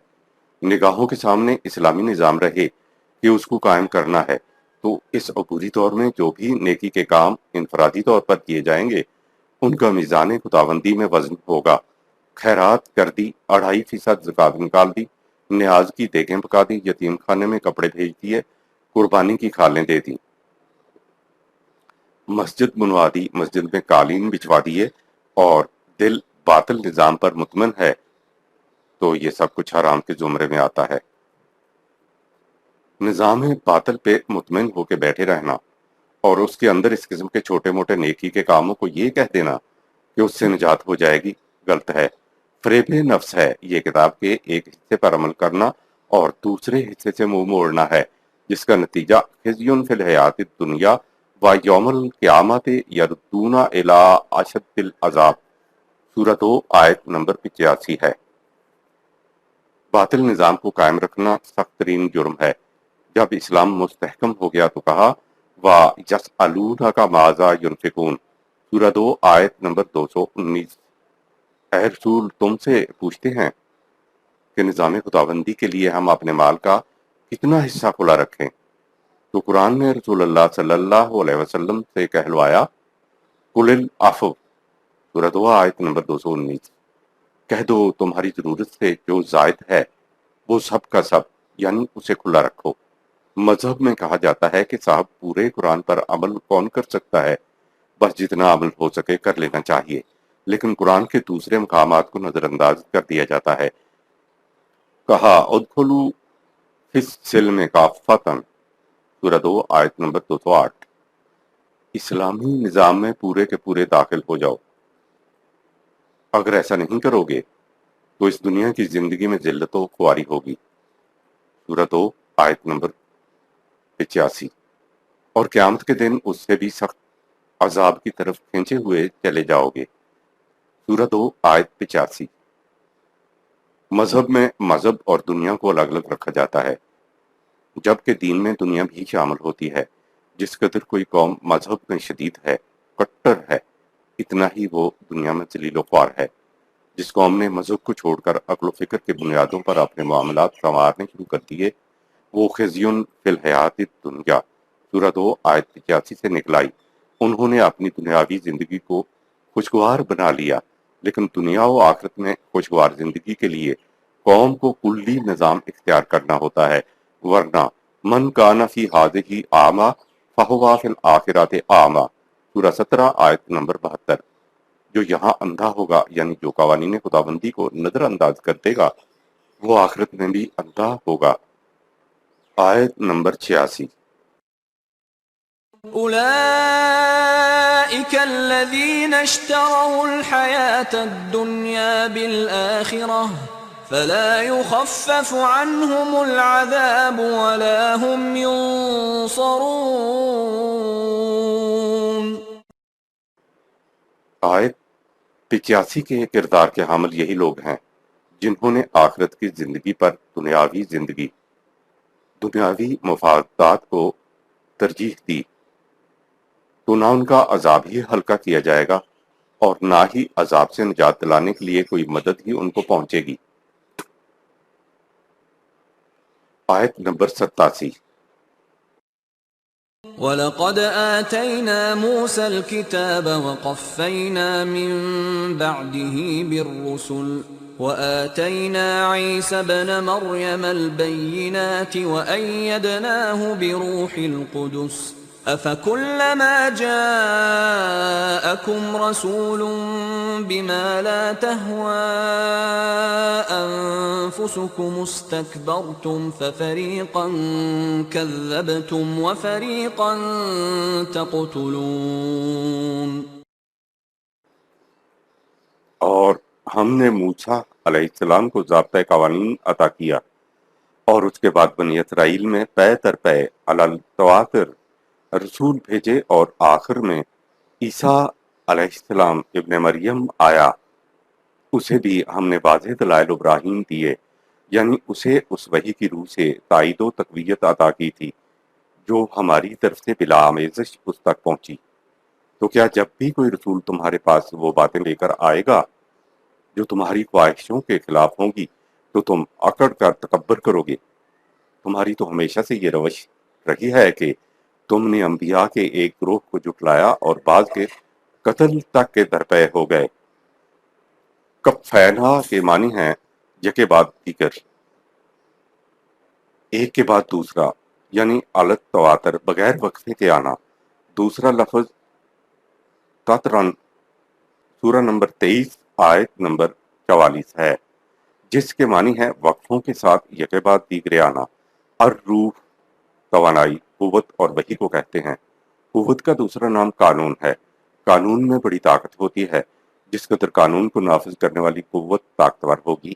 نگاہوں کے سامنے اسلامی نظام رہے کہ اس کو قائم کرنا ہے، تو اس عبوری دور میں جو بھی نیکی کے کام انفرادی طور پر کیے جائیں گے ان کا میزان خداوندی میں وزن ہوگا۔ خیرات کر دی، 2.5% زکوٰۃ نکال دی، نیاز کی دیگیں پکا دی، یتیم خانے میں کپڑے بھیج دیے، قربانی کی کھالیں دے دی، مسجد بنوا دی، مسجد میں قالین بچھوا دیے، اور دل باطل نظام پر مطمئن ہے، تو یہ سب کچھ حرام کے زمرے میں آتا ہے۔ نظام باطل پہ مطمئن ہو کے بیٹھے رہنا اور اس کے اندر اس قسم کے چھوٹے موٹے نیکی کے کاموں کو یہ کہہ دینا کہ اس سے نجات ہو جائے گی، غلط ہے، فریب نفس ہے۔ یہ کتاب کے ایک حصے پر عمل کرنا اور دوسرے حصے سے منہ موڑنا ہے، جس کا نتیجہ خزی فی الحیات الدنیا و یوم القیامت یردون الی اشد العذاب، سورہ 2 آیت نمبر 85 ہے۔ باطل نظام کو قائم رکھنا سخت ترین جرم ہے۔ جب اسلام مستحکم ہو گیا تو کہا وَيَسْأَلُونَكَ مَاذَا يُنْفِقُونَ، سورہ 2 آیت نمبر 219۔ اے رسول، تم سے پوچھتے ہیں کہ نظام خداوندی کے لیے ہم اپنے مال کا کتنا حصہ کھلا رکھیں، تو قرآن نے رسول اللہ صلی اللہ علیہ وسلم سے کہلوایا قُلِ الْعَفْوَ، سورہ 2 آیت نمبر 219۔ کہہ دو تمہاری ضرورت سے جو زائد ہے وہ سب کا سب یعنی اسے کھلا رکھو۔ مذہب میں کہا جاتا ہے کہ صاحب پورے قرآن پر عمل کون کر سکتا ہے، بس جتنا عمل ہو سکے کر لینا چاہیے، لیکن قرآن کے دوسرے مقامات کو نظر انداز کر دیا جاتا ہے۔ کہا ادخلوا فی السلم کافۃ، سورہ 2 آیت نمبر 208۔ اسلامی نظام میں پورے کے پورے داخل ہو جاؤ۔ اگر ایسا نہیں کرو گے تو اس دنیا کی زندگی میں ذلت و خواری ہوگی، سورہ 2 آیت نمبر 85، اور قیامت کے دن اس سے بھی سخت عذاب کی طرف کھینچے ہوئے چلے جاؤ گے، سورہ 2 آیت 85۔ مذہب میں مذہب اور دنیا کو الگ الگ رکھا جاتا ہے، جبکہ دین میں دنیا بھی شامل ہوتی ہے۔ جس قدر کوئی قوم مذہب میں شدید ہے، کٹر ہے، اتنا ہی وہ دنیا میں ذلیل و خوار ہے۔ جس قوم نے مذہب کو چھوڑ کر عقل و فکر کے بنیادوں پر اپنے معاملات سنوارنے شروع کر دیے، وہ خزیٌ فی الحیات الدنیا، سورہ 2 آیت 85 سے نکلائی۔ انہوں نے اپنی دنیاوی زندگی کو خوشگوار بنا لیا، لیکن دنیا و آخرت میں خوشگوار زندگی کے لیے قوم کو کلی نظام اختیار کرنا ہوتا ہے، ورنہ من کان فی ہذہ اعمی فہو فی الآخرۃ اعمی، سورہ 17 آیت نمبر 72۔ جو یہاں اندھا ہوگا یعنی جو قوانین خداوندی کو نظر انداز کر دے گا وہ آخرت میں بھی اندھا ہوگا، آیت نمبر 86۔ أولئك الذين اشتروا الحياة الدنيا بالآخرة فلا يخفف عنهم العذاب ولا هم ينصرون۔ آیت 85 کے کردار کے حامل یہی لوگ ہیں جنہوں نے آخرت کی زندگی پر دنیاوی مفادات کو ترجیح دی، تو نہ ان کا عذاب ہی ہلکا کیا جائے گا اور نہ ہی عذاب سے نجات دلانے کے لیے کوئی مدد ہی ان کو پہنچے گی، آیت نمبر 87۔ وَلَقَدْ آتَيْنَا مُوسَى الْكِتَابَ وَقَفَّيْنَا مِن بَعْدِهِ بِالرُّسُلِ وَآتَيْنَا عِيسَى ابْنَ مَرْيَمَ الْبَيِّنَاتِ وَأَيَّدْنَاهُ بِرُوحِ الْقُدُسِ أَفَكُلَّمَا جَاءَكُمْ رَسُولٌ بِمَا لَا تَهْوَىٰ أَنفُسُكُمُ اسْتَكْبَرْتُمْ فَفَرِيقًا كَذَّبْتُمْ وَفَرِيقًا تَقْتُلُونَ۔ اور ہم نے موسیٰ علیہ السلام کو ضابطۂ قوانین عطا کیا اور اس کے بعد بنی اسرائیل میں پے در پے علی التواتر رسول بھیجے، اور آخر میں عیسیٰ علیہ السلام ابن مریم آیا، اسے بھی ہم نے واضح دلائل و براہین دیے، یعنی اسے اس وحی کی روح سے تائید و تقویت عطا کی تھی جو ہماری طرف سے بلا آمیزش اس تک پہنچی۔ تو کیا جب بھی کوئی رسول تمہارے پاس وہ باتیں لے کر آئے گا جو تمہاری خواہشوں کے خلاف ہوں گی تو تم اکڑ کر تکبر کرو گے؟ تمہاری تو ہمیشہ سے یہ روش رہی ہے کہ تم نے انبیاء کے ایک گروہ کو جھٹلایا اور بعض کے قتل تک کے درپے ہو گئے۔ کفینہ کے معنی ہیں یکے بعد دیگر، ایک کے بعد دوسرا، یعنی علت تواتر بغیر وقفے کے آنا۔ دوسرا لفظ قطرن سورہ نمبر 23 آیت نمبر 44 ہے، جس کے معنی ہے وقفوں کے ساتھ یکے بعد دیگرے آنا۔ الروح توانائی، قوت اور وحی کو کہتے ہیں۔ قوت کا دوسرا نام قانون ہے۔ قانون میں بڑی طاقت ہوتی ہے، جس قدر قانون کو نافذ کرنے والی قوت طاقتور ہوگی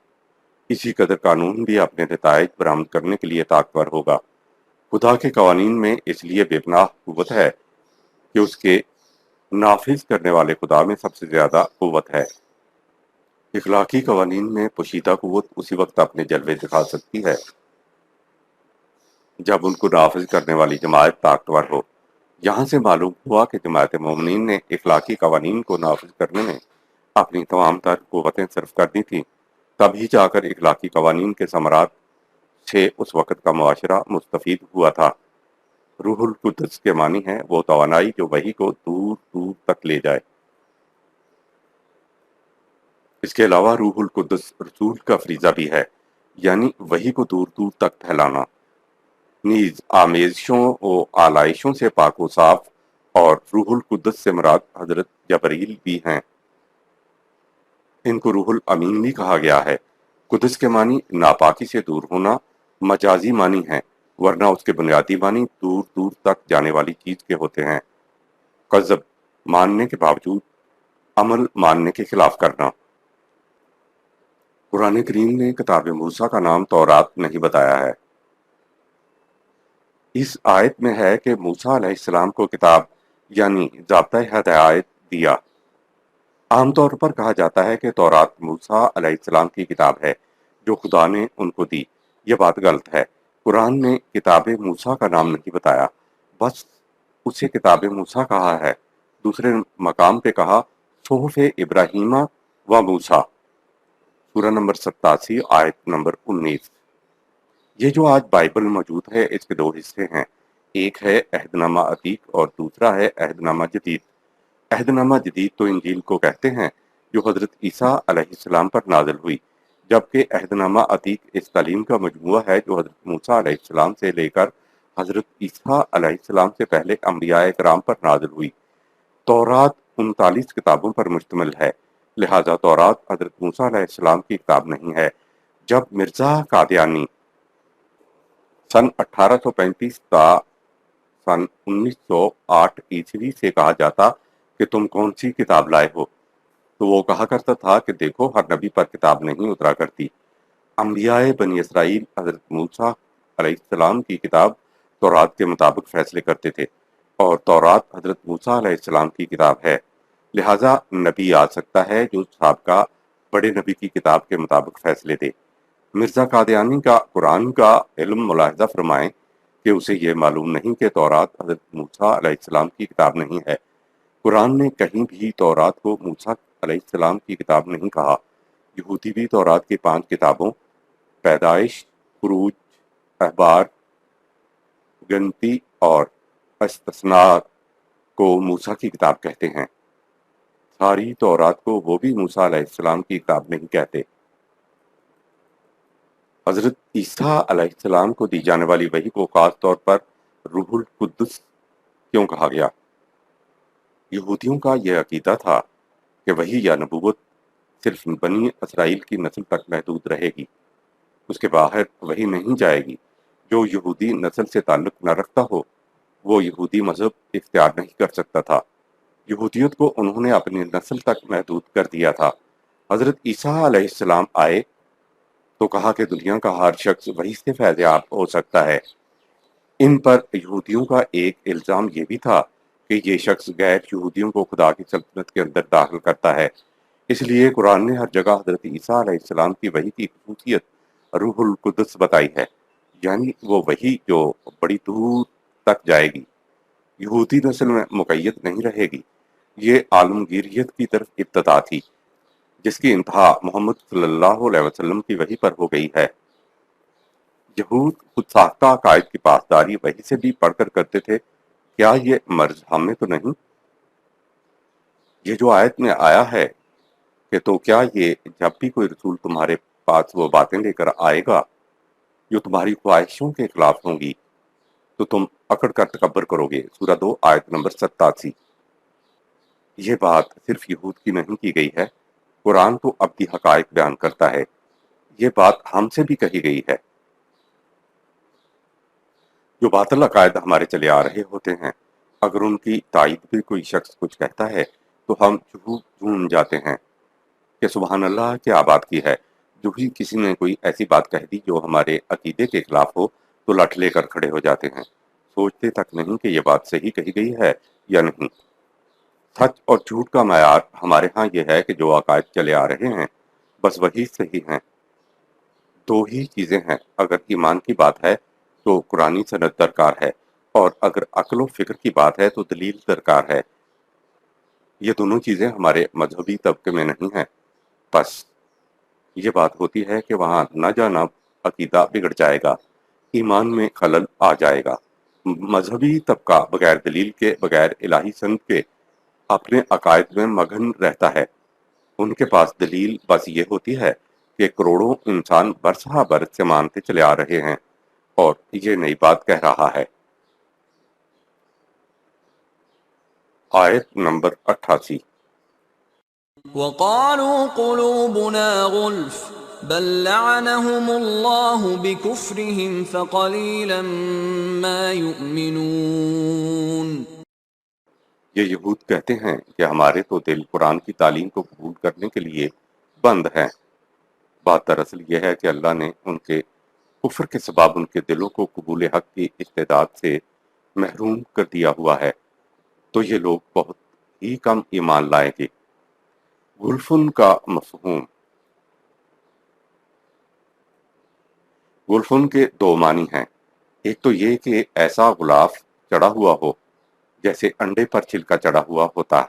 اسی قدر قانون بھی اپنے نتائج برآمد کرنے کے لیے طاقتور ہوگا۔ خدا کے قوانین میں اس لیے بے پناہ قوت ہے کہ اس کے نافذ کرنے والے خدا میں سب سے زیادہ قوت ہے۔ اخلاقی قوانین میں پوشیدہ قوت اسی وقت اپنے جلوے دکھا سکتی ہے جب ان کو نافذ کرنے والی جماعت طاقتور ہو۔ یہاں سے معلوم ہوا کہ جماعت مومنین نے اخلاقی قوانین کو نافذ کرنے میں اپنی تمام تر قوتیں صرف کر دی تھیں، تبھی جا کر اخلاقی قوانین کے ثمرات سے اس وقت کا معاشرہ مستفید ہوا تھا۔ روح القدس کے معنی ہے وہ توانائی جو وحی کو دور دور تک لے جائے۔ اس کے علاوہ روح القدس رسول کا فریضہ بھی ہے، یعنی وحی کو دور دور تک پھیلانا۔ نیز آمیزشوں و آلائشوں سے پاک و صاف، اور روح القدس سے مراد حضرت جبرائیل بھی ہیں۔ ان کو روح الامین بھی کہا گیا ہے۔ قدس کے معنی ناپاکی سے دور ہونا مجازی معنی ہیں، ورنہ اس کے بنیادی معنی دور دور تک جانے والی چیز کے ہوتے ہیں۔ کذب ماننے کے باوجود عمل ماننے کے خلاف کرنا۔ قرآن کریم نے کتاب موسیٰ کا نام تورات نہیں بتایا ہے۔ اس آیت میں ہے کہ موسیٰ علیہ السلام کو کتاب یعنی ضابطۂ ہدایت دیا۔ عام طور پر کہا جاتا ہے کہ تورات موسیٰ علیہ السلام کی کتاب ہے جو خدا نے ان کو دی۔ یہ بات غلط ہے۔ قرآن نے کتاب موسیٰ کا نام نہیں بتایا، بس اسے کتاب موسیٰ کہا ہے۔ دوسرے مقام پہ کہا صحف ابراہیم و موسیٰ، سورہ نمبر 87 آیت نمبر 19۔ یہ جو آج بائبل موجود ہے اس کے دو حصے ہیں، ایک ہے عہد نامہ عتیق اور دوسرا ہے عہد نامہ جدید۔ عہد نامہ جدید تو انجیل کو کہتے ہیں، جو حضرت عیسیٰ علیہ السلام پر نازل ہوئی، جبکہ عہد نامہ عتیق اس تعلیم کا مجموعہ ہے جو حضرت موسیٰ علیہ السلام سے لے کر حضرت عیسیٰ علیہ السلام سے پہلے انبیاء کرام پر نازل ہوئی۔ تورات 39 کتابوں پر مشتمل ہے، لہذا تورات حضرت موسیٰ علیہ السلام کی کتاب نہیں ہے۔ جب مرزا قادیانی سن 1835 تا سن 1908 عیسوی سے کہا جاتا کہ تم کون سی کتاب لائے ہو، تو وہ کہا کرتا تھا کہ دیکھو ہر نبی پر کتاب نہیں اترا کرتی۔ انبیاء بنی اسرائیل حضرت موسیٰ علیہ السلام کی کتاب تورات کے مطابق فیصلے کرتے تھے، اور تورات حضرت موسیٰ علیہ السلام کی کتاب ہے، لہٰذا نبی آ سکتا ہے جو سابقہ بڑے نبی کی کتاب کے مطابق فیصلے دے۔ مرزا قادیانی کا قرآن کا علم ملاحظہ فرمائیں کہ اسے یہ معلوم نہیں کہ تورات حضرت موسیٰ علیہ السلام کی کتاب نہیں ہے۔ قرآن نے کہیں بھی تورات کو موسیٰ علیہ السلام کی کتاب نہیں کہا۔ یہودی بھی تورات کی 5 کتابوں پیدائش، خروج، احبار، گنتی اور استثناء کو موسیٰ کی کتاب کہتے ہیں۔ ساری تورات کو وہ بھی موسیٰ علیہ السلام کی کتاب نہیں کہتے۔ حضرت عیسیٰ علیہ السلام کو دی جانے والی وحی کو خاص طور پر روح القدس کیوں کہا گیا؟ یہودیوں کا یہ عقیدہ تھا کہ وحی یا نبوت صرف بنی اسرائیل کی نسل تک محدود رہے گی، اس کے باہر وحی نہیں جائے گی۔ جو یہودی نسل سے تعلق نہ رکھتا ہو وہ یہودی مذہب اختیار نہیں کر سکتا تھا۔ یہودیت کو انہوں نے اپنی نسل تک محدود کر دیا تھا۔ حضرت عیسیٰ علیہ السلام آئے تو کہا کہ دنیا کا ہر شخص وحی سے فیض یاب ہو سکتا ہے۔ ان پر یہودیوں کا ایک الزام یہ بھی تھا کہ یہ شخص غیر یہودیوں کو خدا کی سلطنت کے اندر داخل کرتا ہے، اس لیے قرآن نے ہر جگہ حضرت عیسیٰ علیہ السلام کی وحی کی خصوصیت روح القدس بتائی ہے، یعنی وہ وحی جو بڑی دور تک جائے گی، یہودی نسل میں مقید نہیں رہے گی۔ یہ عالمگیریت کی طرف ابتدا تھی جس کی انتہا محمد صلی اللہ علیہ وسلم کی وحی پر ہو گئی ہے۔ یہود خود ساختہ عقائد کی پاسداری وحی سے بھی پڑھ کر کرتے تھے، کیا یہ مرض ہم میں تو نہیں؟ یہ جو آیت میں آیا ہے کہ تو کیا یہ جب بھی کوئی رسول تمہارے پاس وہ باتیں لے کر آئے گا جو تمہاری خواہشوں کے خلاف ہوں گی تو تم اکڑ کر تکبر کرو گے۔ سورہ 2 آیت نمبر 87۔ یہ بات صرف یہود کی نہیں کی گئی ہے، قرآن تو ابدی حقائق بیان کرتا ہے، یہ بات ہم سے بھی کہی گئی ہے۔ جو باطل عقائد ہمارے چلے آ رہے ہوتے ہیں، اگر ان کی تائید بھی کوئی شخص کچھ کہتا ہے تو ہم جھوم جاتے ہیں کہ سبحان اللہ کیا بات کی ہے۔ جو ہی کسی نے کوئی ایسی بات کہہ دی جو ہمارے عقیدے کے خلاف ہو تو لٹ لے کر کھڑے ہو جاتے ہیں، سوچتے تک نہیں کہ یہ بات صحیح کہی گئی ہے یا نہیں۔ سچ اور جھوٹ کا معیار ہمارے ہاں یہ ہے کہ جو عقائد چلے آ رہے ہیں بس وہی صحیح ہیں۔ 2 ہی چیزیں ہیں، اگر ایمان کی بات ہے تو قرآنی سند درکار ہے، اور اگر عقل و فکر کی بات ہے تو دلیل درکار ہے۔ یہ دونوں چیزیں ہمارے مذہبی طبقے میں نہیں ہیں، بس یہ بات ہوتی ہے کہ وہاں نہ جانا عقیدہ بگڑ جائے گا، ایمان میں خلل آ جائے گا۔ مذہبی طبقہ بغیر دلیل کے، بغیر الہی سند کے اپنے عقائد میں مگن رہتا ہے۔ ان کے پاس دلیل بس یہ ہوتی ہے کہ کروڑوں انسان برسہ برس سے مانتے چلے آ رہے ہیں اور یہ نئی بات کہہ رہا ہے۔ آیت نمبر 88۔ وقالوا قلوبنا غلف بل لعنهم الله بكفرهم فقليلا ما يؤمنون۔ یہ یہود کہتے ہیں کہ ہمارے تو دل قرآن کی تعلیم کو قبول کرنے کے لیے بند ہیں۔ بات دراصل یہ ہے کہ اللہ نے ان کے کفر کے سبب ان کے دلوں کو قبول حق کی استعداد سے محروم کر دیا ہوا ہے، تو یہ لوگ بہت ہی کم ایمان لائیں گے۔ غلفن کا مفہوم۔ غلفن کے 2 معنی ہیں، ایک تو یہ کہ ایسا غلاف چڑھا ہوا ہو جیسے انڈے پر چھلکا چڑھا ہوا ہوتا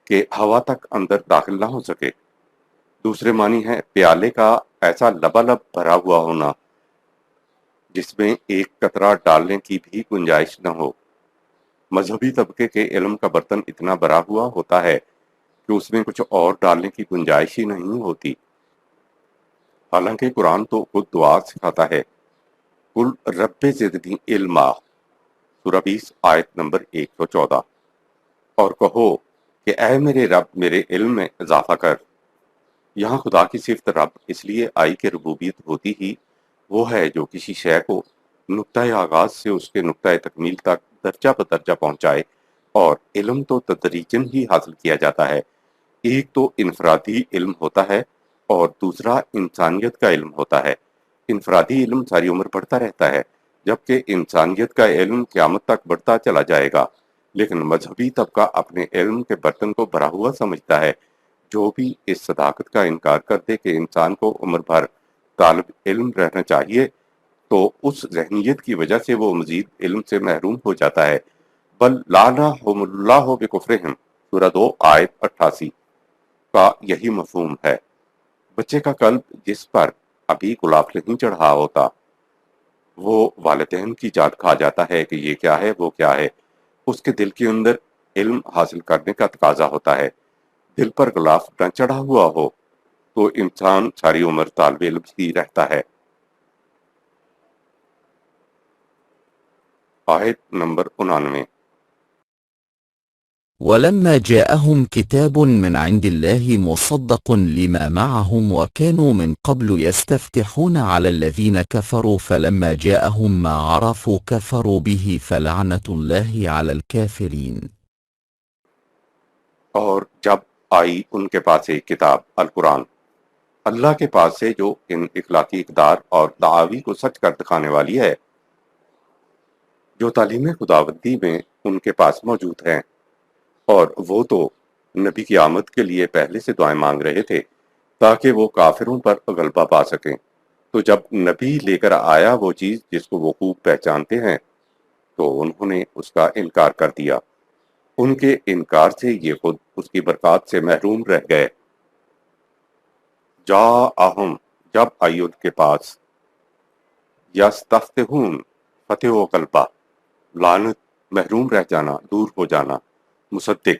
کہ ہوا تک اندر داخل نہ ہو سکے۔ دوسرے معنی ہے پیالے کا ایسا لبالب بھرا ہوا ہونا جس میں ایک قطرہ ڈالنے کی بھی گنجائش نہ ہو۔ مذہبی طبقے کے علم کا برتن اتنا بھرا ہوا ہوتا ہے کہ اس میں کچھ اور ڈالنے کی گنجائش ہی نہیں ہوتی۔ حالانکہ قرآن تو خود دعا سکھاتا ہے، قل رب زدنی علما، سورہ 20 آیت نمبر 114، اور کہو کہ اے میرے رب میرے علم میں اضافہ کر۔ یہاں خدا کی صفت رب اس لیے آئی کہ ربوبیت ہوتی ہی وہ ہے جو کسی شے کو نقطۂ آغاز سے اس کے نقطۂ تکمیل تک درجہ بدرجہ پہنچائے، اور علم تو تدریجاً ہی حاصل کیا جاتا ہے۔ ایک تو انفرادی علم ہوتا ہے اور دوسرا انسانیت کا علم ہوتا ہے۔ انفرادی علم ساری عمر بڑھتا رہتا ہے، جبکہ انسانیت کا علم قیامت تک بڑھتا چلا جائے گا۔ لیکن مذہبی طبقہ اپنے علم کے برتن کو بھرا ہوا سمجھتا ہے۔ جو بھی اس صداقت کا انکار کر دے کہ انسان کو عمر بھر طالب علم رہنا چاہیے، تو اس ذہنیت کی وجہ سے وہ مزید علم سے محروم ہو جاتا ہے۔ بل لعنہم اللہ بکفرہم، سورہ 2 آیت 88 کا یہی مفہوم ہے۔ بچے کا قلب جس پر ابھی غلاف نہیں چڑھا ہوتا، وہ والدین کی جات کھا جاتا ہے کہ یہ کیا ہے وہ کیا ہے۔ اس کے دل کے اندر علم حاصل کرنے کا تقاضا ہوتا ہے۔ دل پر غلاف نہ چڑھا ہوا ہو تو انسان ساری عمر طالب علم ہی رہتا ہے۔ آیت نمبر 99۔ ولما جاءهم كتاب من عند الله مصدق لما معهم وكانوا من قبل يستفتحون على الذين كفروا فلما جاءهم ما عرفوا كفروا به فلعنة الله على الكافرين۔ اور جب آئی ان کے پاس ایک کتاب القرآن اللہ کے پاس سے جو ان اخلاقی اقدار اور دعاوی کو سچ کر دکھانے والی ہے، جو تعلیم خداوندی میں ان کے پاس موجود ہیں، اور وہ تو نبی کی آمد کے لیے پہلے سے دعائیں مانگ رہے تھے تاکہ وہ کافروں پر غلبہ پا سکیں۔ تو جب نبی لے کر آیا وہ چیز جس کو وہ خوب پہچانتے ہیں، تو انہوں نے اس کا انکار کر دیا۔ ان کے انکار سے یہ خود اس کی برکات سے محروم رہ گئے۔ جاءہم، جب آئی ان کے پاس، یستفتحون، فتح و غلبہ، لعنت، محروم رہ جانا، دور ہو جانا۔ مصدق،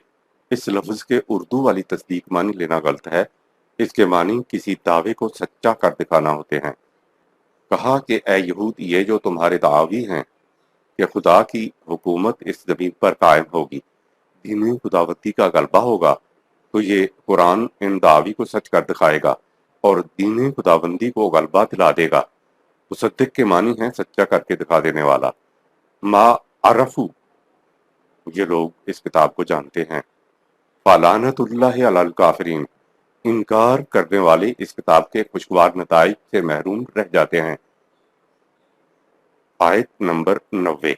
اس لفظ کے اردو والی تصدیق معنی لینا غلط ہے۔ اس کے معنی کسی دعوے کو سچا کر دکھانا ہوتے ہیں۔ کہا کہ اے یہود، یہ جو تمہارے دعاوی ہیں کہ خدا کی حکومت اس زمین پر قائم ہوگی، دین خداوندی کا غلبہ ہوگا، تو یہ قرآن ان دعاوی کو سچ کر دکھائے گا اور دین خداوندی کو غلبہ دلا دے گا۔ مصدق کے معنی ہیں سچا کر کے دکھا دینے والا۔ ما عرفو، یہ لوگ اس کتاب کو جانتے ہیں۔ فلعنۃ اللہ علی الکافرین، انکار کرنے والے اس کتاب کے خوشگوار نتائج سے محروم رہ جاتے ہیں۔ آیت نمبر 90۔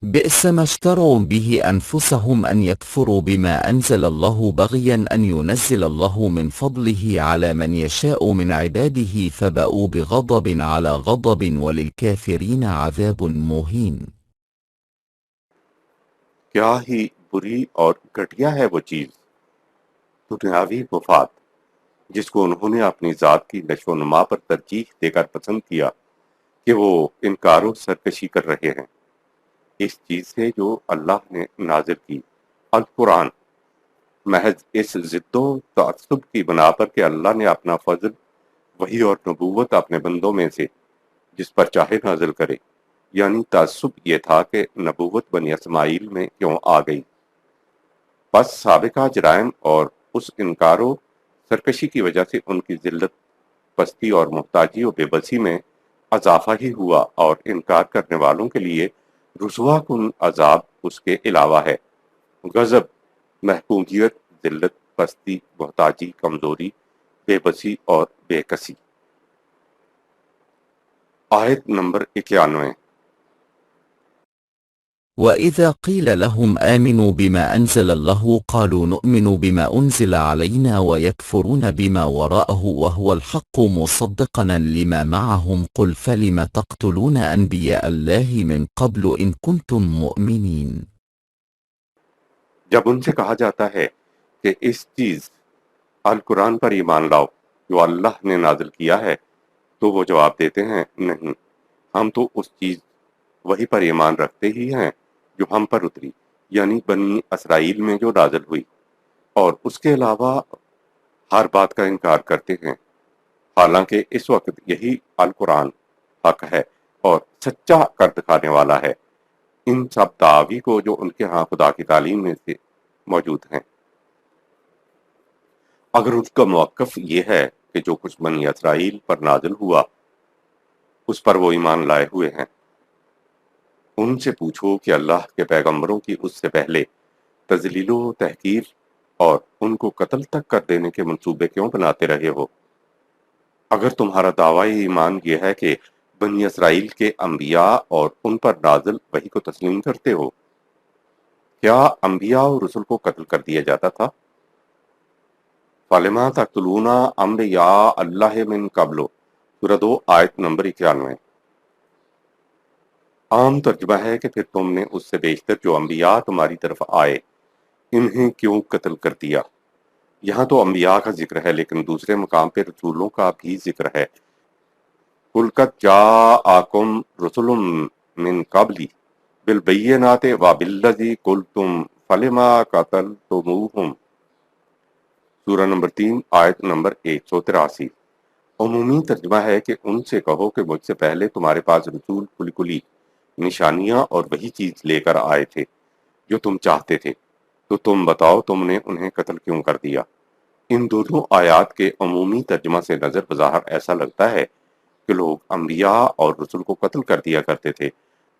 بئس ما اشتروا به أنفسهم أن يكفروا بما أنزل الله بغيا أن ينزل الله من فضله على من يشاء من عباده فبأوا بغضب على غضب وللكافرين عذاب مهين۔ کیا ہی بری اور گھٹیا ہے وہ چیز، دنیاوی مفاد، جس کو انہوں نے اپنی ذات کی نشو و نما پر ترجیح دے کر پسند کیا کہ وہ انکار و سرکشی کر رہے ہیں اس چیز سے جو اللہ نے نازل کی، القرآن، محض اس ضد و تعصب کی بنا پر کہ اللہ نے اپنا فضل، وحی اور نبوت اپنے بندوں میں سے جس پر چاہے نازل کرے۔ یعنی تعصب یہ تھا کہ نبوت بنی اسماعیل میں کیوں آ گئی۔ بس سابقہ جرائم اور اس انکار و سرکشی کی وجہ سے ان کی ذلت، پستی اور محتاجی و بے بسی میں اضافہ ہی ہوا، اور انکار کرنے والوں کے لیے رسوا کن عذاب اس کے علاوہ ہے۔ غضب، محکومیت، ذلت، پستی، محتاجی، کمزوری، بے بسی اور بے کسی۔ آیت نمبر 91۔ وَإِذَا قِيلَ لَهُمْ آمِنُوا بِمَا أَنزَلَ اللَّهُ قَالُوا نُؤْمِنُ بِمَا أُنزِلَ عَلَيْنَا وَيَكْفُرُونَ بِمَا وَرَاءَهُ وَهُوَ الْحَقُّ مُصَدِّقًا لِمَا مَعَهُمْ قُلْ فَلِمَ تَقْتُلُونَ أَنْبِيَاءَ اللَّهِ مِنْ قَبْلُ إِنْ كُنْتُمْ مُؤْمِنِينَ۔ جب ان سے کہا جاتا ہے کہ اس چیز القرآن پر ایمان لاؤ جو اللہ نے نازل کیا ہے، تو وہ جواب دیتے ہیں، نہیں، ہم تو اس چیز وہی پر ایمان رکھتے ہی ہیں جو ہم پر اتری، یعنی بنی اسرائیل میں جو نازل ہوئی، اور اس کے علاوہ ہر بات کا انکار کرتے ہیں، حالانکہ اس وقت یہی القرآن حق ہے اور سچا کر دکھانے والا ہے ان سب دعاوی کو جو ان کے ہاں خدا کی تعلیم میں سے موجود ہیں۔ اگر ان کا موقف یہ ہے کہ جو کچھ بنی اسرائیل پر نازل ہوا اس پر وہ ایمان لائے ہوئے ہیں، ان سے پوچھو کہ اللہ کے پیغمبروں کی اس سے پہلے تذلیل و تحقیر اور ان کو قتل تک کر دینے کے منصوبے کیوں بناتے رہے ہو؟ اگر تمہارا دعویٰ ایمان یہ ہے کہ بنی اسرائیل کے انبیاء اور ان پر نازل وحی کو تسلیم کرتے ہو، کیا انبیاء اور رسل کو قتل کر دیا جاتا تھا؟ فَلِمَا تَقْتُلُونَ أَنبِيَاءَ اللَّهِ مِن قَبْلُ، سورہ 2 آیت نمبر 91۔ عام ترجمہ ہے کہ پھر تم نے اس سے بیشتر جو انبیاء تمہاری طرف آئے انہیں کیوں قتل کر دیا؟ یہاں تو انبیاء کا ذکر ہے، لیکن دوسرے مقام پہ رسولوں کا بھی ذکر ہے۔ قُلْ قَدْ جَاءَكُمْ رُسُلٌ مِّن قَبْلِي بِالْبَيِّنَاتِ وَبِالَّذِي قُلْتُمْ فَلِمَا قَتَلْتُمُوهُمْ، سورہ نمبر 3 آیت نمبر 183۔ عمومی ترجمہ ہے کہ ان سے کہو کہ مجھ سے پہلے تمہارے پاس رسول کھلی کھلی نشانیاں اور وہی چیز لے کر آئے تھے جو تم چاہتے تھے، تو تم بتاؤ تم نے انہیں قتل کیوں کر دیا؟ ان دونوں آیات کے عمومی ترجمہ سے نظر بظاہر ایسا لگتا ہے کہ لوگ انبیاء اور رسل کو قتل کر دیا کرتے تھے۔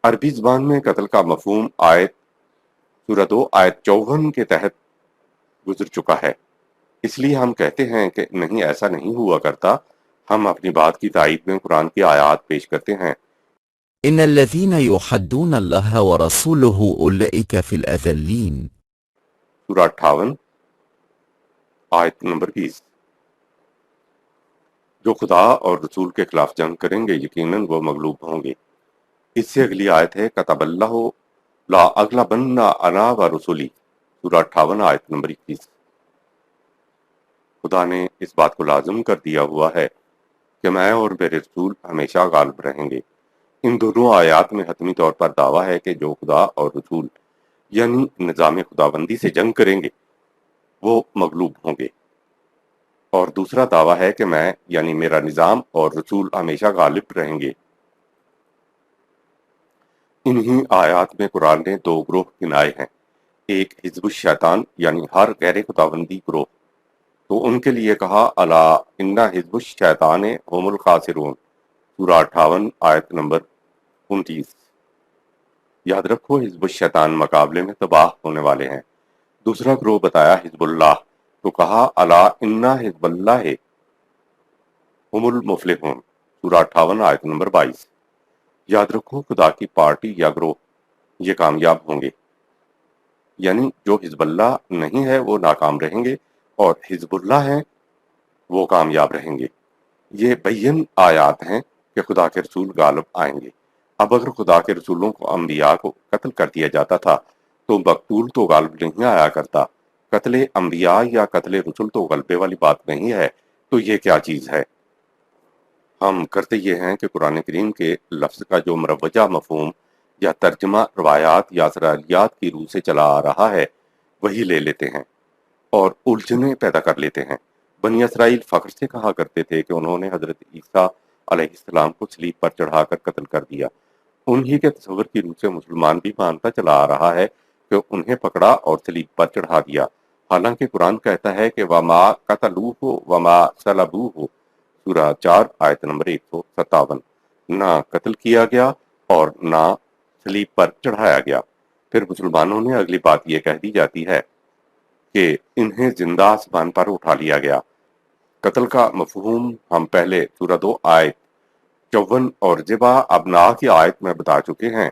عربی زبان میں قتل کا مفہوم آیت سورہ 2 آیت 54 کے تحت گزر چکا ہے، اس لیے ہم کہتے ہیں کہ نہیں، ایسا نہیں ہوا کرتا۔ ہم اپنی بات کی تائید میں قرآن کی آیات پیش کرتے ہیں۔ إن الذين يحدون الله ورسوله أولئك في الأذلين، سورہ 58 آیت نمبر 20۔ جو خدا اور رسول کے خلاف جنگ کریں گے یقیناً وہ مغلوب ہوں گے۔ اس سے اگلی آیت ہے کتب اللہ لا اغلبن انا و رسولی، سورہ 58 آیت نمبر 21۔ خدا نے اس بات کو لازم کر دیا ہوا ہے کہ میں اور میرے رسول ہمیشہ غالب رہیں گے۔ ان دونوں آیات میں حتمی طور پر دعویٰ ہے کہ جو خدا اور رسول یعنی نظام خداوندی سے جنگ کریں گے وہ مغلوب ہوں گے، اور دوسرا دعویٰ ہے کہ میں یعنی میرا نظام اور رسول ہمیشہ غالب رہیں گے۔ انہی آیات میں قرآن نے دو گروہ گنائے ہیں، ایک حزب الشیطان یعنی ہر غیر خداوندی گروہ، تو ان کے لیے کہا الا ان حزب الشیطان هم الخاسرون، سورہ 58 آیت نمبر 29۔ یاد رکھو حزب الشیطان مقابلے میں تباہ ہونے والے ہیں۔ دوسرا گروہ بتایا حزب اللہ، تو کہا الا ان حزب اللہ هم المفلحون، سورہ 58 آیت نمبر 22۔ یاد رکھو خدا کی پارٹی یا گروہ یہ کامیاب ہوں گے، یعنی جو حزب اللہ نہیں ہے وہ ناکام رہیں گے اور حزب اللہ ہیں وہ کامیاب رہیں گے۔ یہ بین آیات ہیں کہ خدا کے رسول غالب آئیں گے۔ اب اگر خدا کے رسولوں کو انبیاء کو قتل کر دیا جاتا تھا تو مقتول تو غالب نہیں آیا کرتا۔ قتل انبیاء یا قتل رسول تو غلبے والی بات نہیں ہے، تو یہ کیا چیز ہے؟ ہم کرتے یہ ہیں کہ قرآن کریم کے لفظ کا جو مروجہ مفہوم یا ترجمہ روایات یا اسرائیلیات کی روح سے چلا آ رہا ہے وہی لے لیتے ہیں اور الجھنیں پیدا کر لیتے ہیں۔ بنی اسرائیل فخر سے کہا کرتے تھے کہ انہوں نے حضرت عیسیٰ علیہ السلام کو صلیب پر چڑھا کر قتل کر دیا۔ انہی کے تصور کی روح سے مسلمان بھی مانتا چلا آ رہا ہے کہ انہیں پکڑا اور صلیب پر چڑھا دیا، حالانکہ قرآن کہتا ہے کہ وما قتلوہ وما صلبوہ، سورہ 4 آیت نمبر 157، نہ قتل کیا گیا اور نہ صلیب پر چڑھایا گیا۔ پھر مسلمانوں نے اگلی بات یہ کہہ دی جاتی ہے کہ انہیں زندہ آسمان پر اٹھا لیا گیا۔ قتل کا مفہوم ہم پہلے سورہ 2 آیت 54 اور ذبح ابناء کی آیت میں بتا چکے ہیں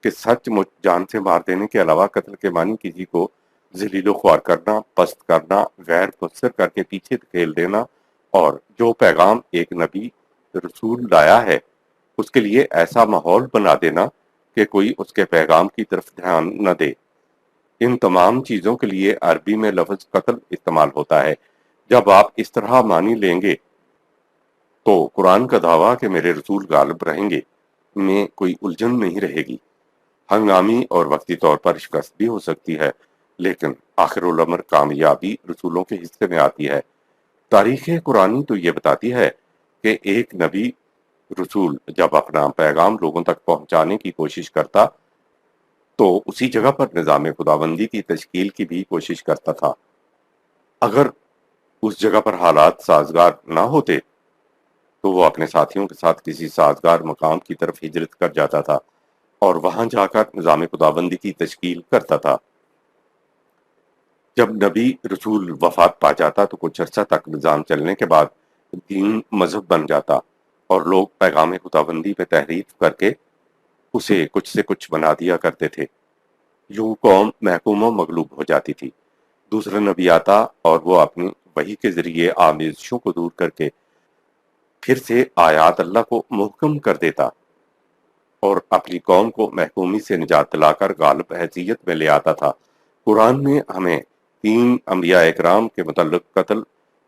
کہ سچ مچ جان سے مار دینے کے علاوہ قتل کے معنی کسی کو ذلیل و خوار کرنا، پست کرنا، غیر مؤثر کر کے پیچھے دھکیل دینا، اور جو پیغام ایک نبی رسول لایا ہے اس کے لیے ایسا ماحول بنا دینا کہ کوئی اس کے پیغام کی طرف دھیان نہ دے۔ ان تمام چیزوں کے لیے عربی میں لفظ قتل استعمال ہوتا ہے۔ جب آپ اس طرح معنی لیں گے تو قرآن کا دعویٰ کہ میرے رسول غالب رہیں گے میں کوئی الجھن نہیں رہے گی۔ ہنگامی اور وقتی طور پر شکست بھی ہو سکتی ہے، لیکن آخر الامر کامیابی رسولوں کے حصے میں آتی ہے۔ تاریخ قرآنی تو یہ بتاتی ہے کہ ایک نبی رسول جب اپنا پیغام لوگوں تک پہنچانے کی کوشش کرتا تو اسی جگہ پر نظام خداوندی کی تشکیل کی بھی کوشش کرتا تھا۔ اگر اس جگہ پر حالات سازگار نہ ہوتے تو وہ اپنے ساتھیوں کے ساتھ کسی سازگار مقام کی طرف ہجرت کر جاتا تھا اور وہاں جا کر نظام خداوندی کی تشکیل کرتا تھا۔ جب نبی رسول وفات پا جاتا تو کچھ عرصہ تک نظام چلنے کے بعد دین مذہب بن جاتا اور لوگ پیغام خداوندی پہ تحریف کر کے اسے کچھ سے کچھ بنا دیا کرتے تھے۔ یوں قوم محکوم و مغلوب ہو جاتی تھی۔ دوسرا نبی آتا اور وہ اپنی وحی کے ذریعے آمیزشوں کو دور کر کے پھر سے آیات اللہ کو محکم کر دیتا اور اپنی قوم کو محکومی سے نجات دلا کر غالب حیثیت میں لے آتا تھا۔ قرآن میں ہمیں 3 انبیاء اکرام کے متعلق قتل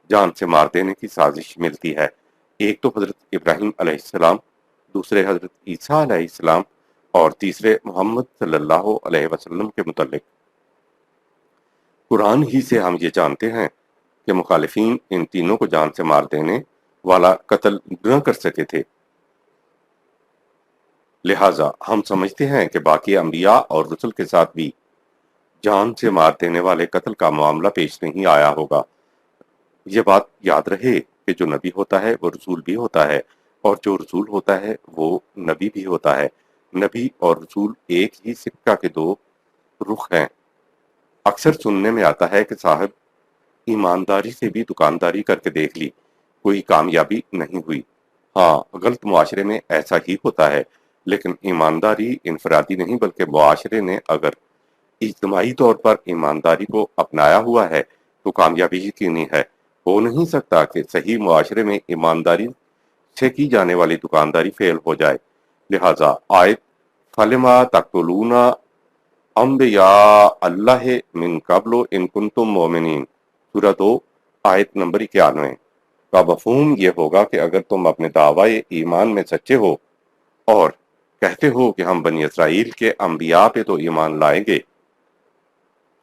جان سے مار دینے کی سازش ملتی ہے۔ ایک تو حضرت ابراہیم علیہ السلام، دوسرے حضرت عیسیٰ علیہ السلام اور تیسرے محمد صلی اللہ علیہ وسلم کے متعلق۔ قرآن ہی سے ہم یہ جانتے ہیں کہ مخالفین ان تینوں کو جان سے مار دینے والا قتل نہ کر سکے تھے، لہٰذا ہم سمجھتے ہیں کہ باقی انبیاء اور رسل کے ساتھ بھی جان سے مار دینے والے قتل کا معاملہ پیش نہیں آیا ہوگا۔ یہ بات یاد رہے کہ جو نبی ہوتا ہے وہ رسول بھی ہوتا ہے، اور جو رسول ہوتا ہے وہ نبی بھی ہوتا ہے۔ نبی اور رسول ایک ہی سکہ کے 2 رخ ہیں۔ اکثر سننے میں آتا ہے کہ صاحب ایمانداری سے بھی دکانداری کر کے دیکھ لی، کوئی کامیابی نہیں ہوئی۔ ہاں، غلط معاشرے میں ایسا ہی ہوتا ہے، لیکن ایمانداری انفرادی نہیں بلکہ معاشرے نے اگر اجتماعی طور پر ایمانداری کو اپنایا ہوا ہے تو کامیابی یقینی ہے۔ ہو نہیں سکتا کہ صحیح معاشرے میں ایمانداری سے کی جانے والی دکانداری فیل ہو جائے۔ لہٰذا آیت فَلِمَا تَقْتُلُونَ انبیاء اللہ من قبل ان کنتم مومنین، سورہ 2 آیت نمبر 91 کا مفہوم یہ ہوگا کہ اگر تم اپنے دعوی ایمان میں سچے ہو اور کہتے ہو کہ ہم بنی اسرائیل کے انبیاء پہ تو ایمان لائیں گے،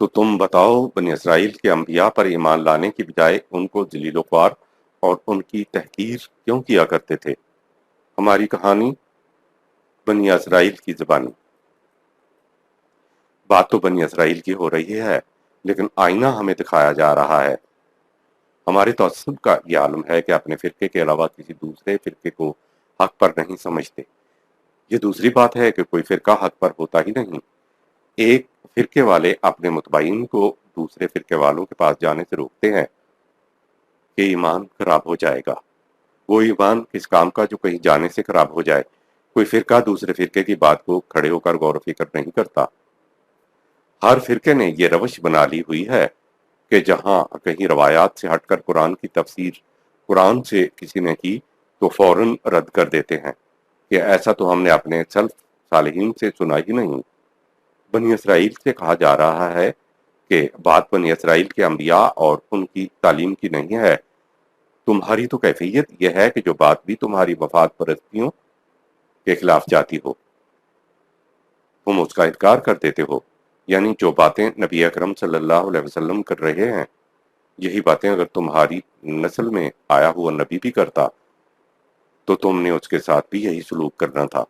تو تم بتاؤ بنی اسرائیل کے انبیاء پر ایمان لانے کی بجائے ان کو ذلیل و خوار اور ان کی تحقیر کیوں کیا کرتے تھے؟ ہماری کہانی بنی اسرائیل کی زبانی۔ بات تو بنی اسرائیل کی ہو رہی ہے، لیکن آئینہ ہمیں دکھایا جا رہا ہے۔ ہمارے تعصب کا یہ عالم ہے کہ اپنے فرقے کے علاوہ کسی دوسرے فرقے کو حق پر نہیں سمجھتے۔ یہ دوسری بات ہے کہ کوئی فرقہ حق پر ہوتا ہی نہیں۔ ایک فرقے والے اپنے متبعین کو دوسرے فرقے والوں کے پاس جانے سے روکتے ہیں کہ ایمان خراب ہو جائے گا۔ وہ ایمان کس کام کا جو کہیں جانے سے خراب ہو جائے؟ کوئی فرقہ دوسرے فرقے کی بات کو کھڑے ہو کر غور و فکر نہیں کرتا۔ ہر فرقے نے یہ روش بنا لی ہوئی ہے کہ جہاں کہیں روایات سے ہٹ کر قرآن کی تفسیر قرآن سے کسی نے کی تو فوراً رد کر دیتے ہیں کہ ایسا تو ہم نے اپنے سلف صالحین سے سنا ہی نہیں۔ بنی اسرائیل سے کہا جا رہا ہے کہ بات بنی اسرائیل کے انبیاء اور ان کی تعلیم کی نہیں ہے۔ تمہاری تو کیفیت یہ ہے کہ جو بات بھی تمہاری مفاد پرستیوں کے خلاف جاتی ہو تم اس کا انکار کر دیتے ہو۔ یعنی جو باتیں نبی اکرم صلی اللہ علیہ وسلم کر رہے ہیں، یہی باتیں اگر تمہاری نسل میں آیا ہوا نبی بھی کرتا تو تم نے اس کے ساتھ بھی یہی سلوک کرنا تھا۔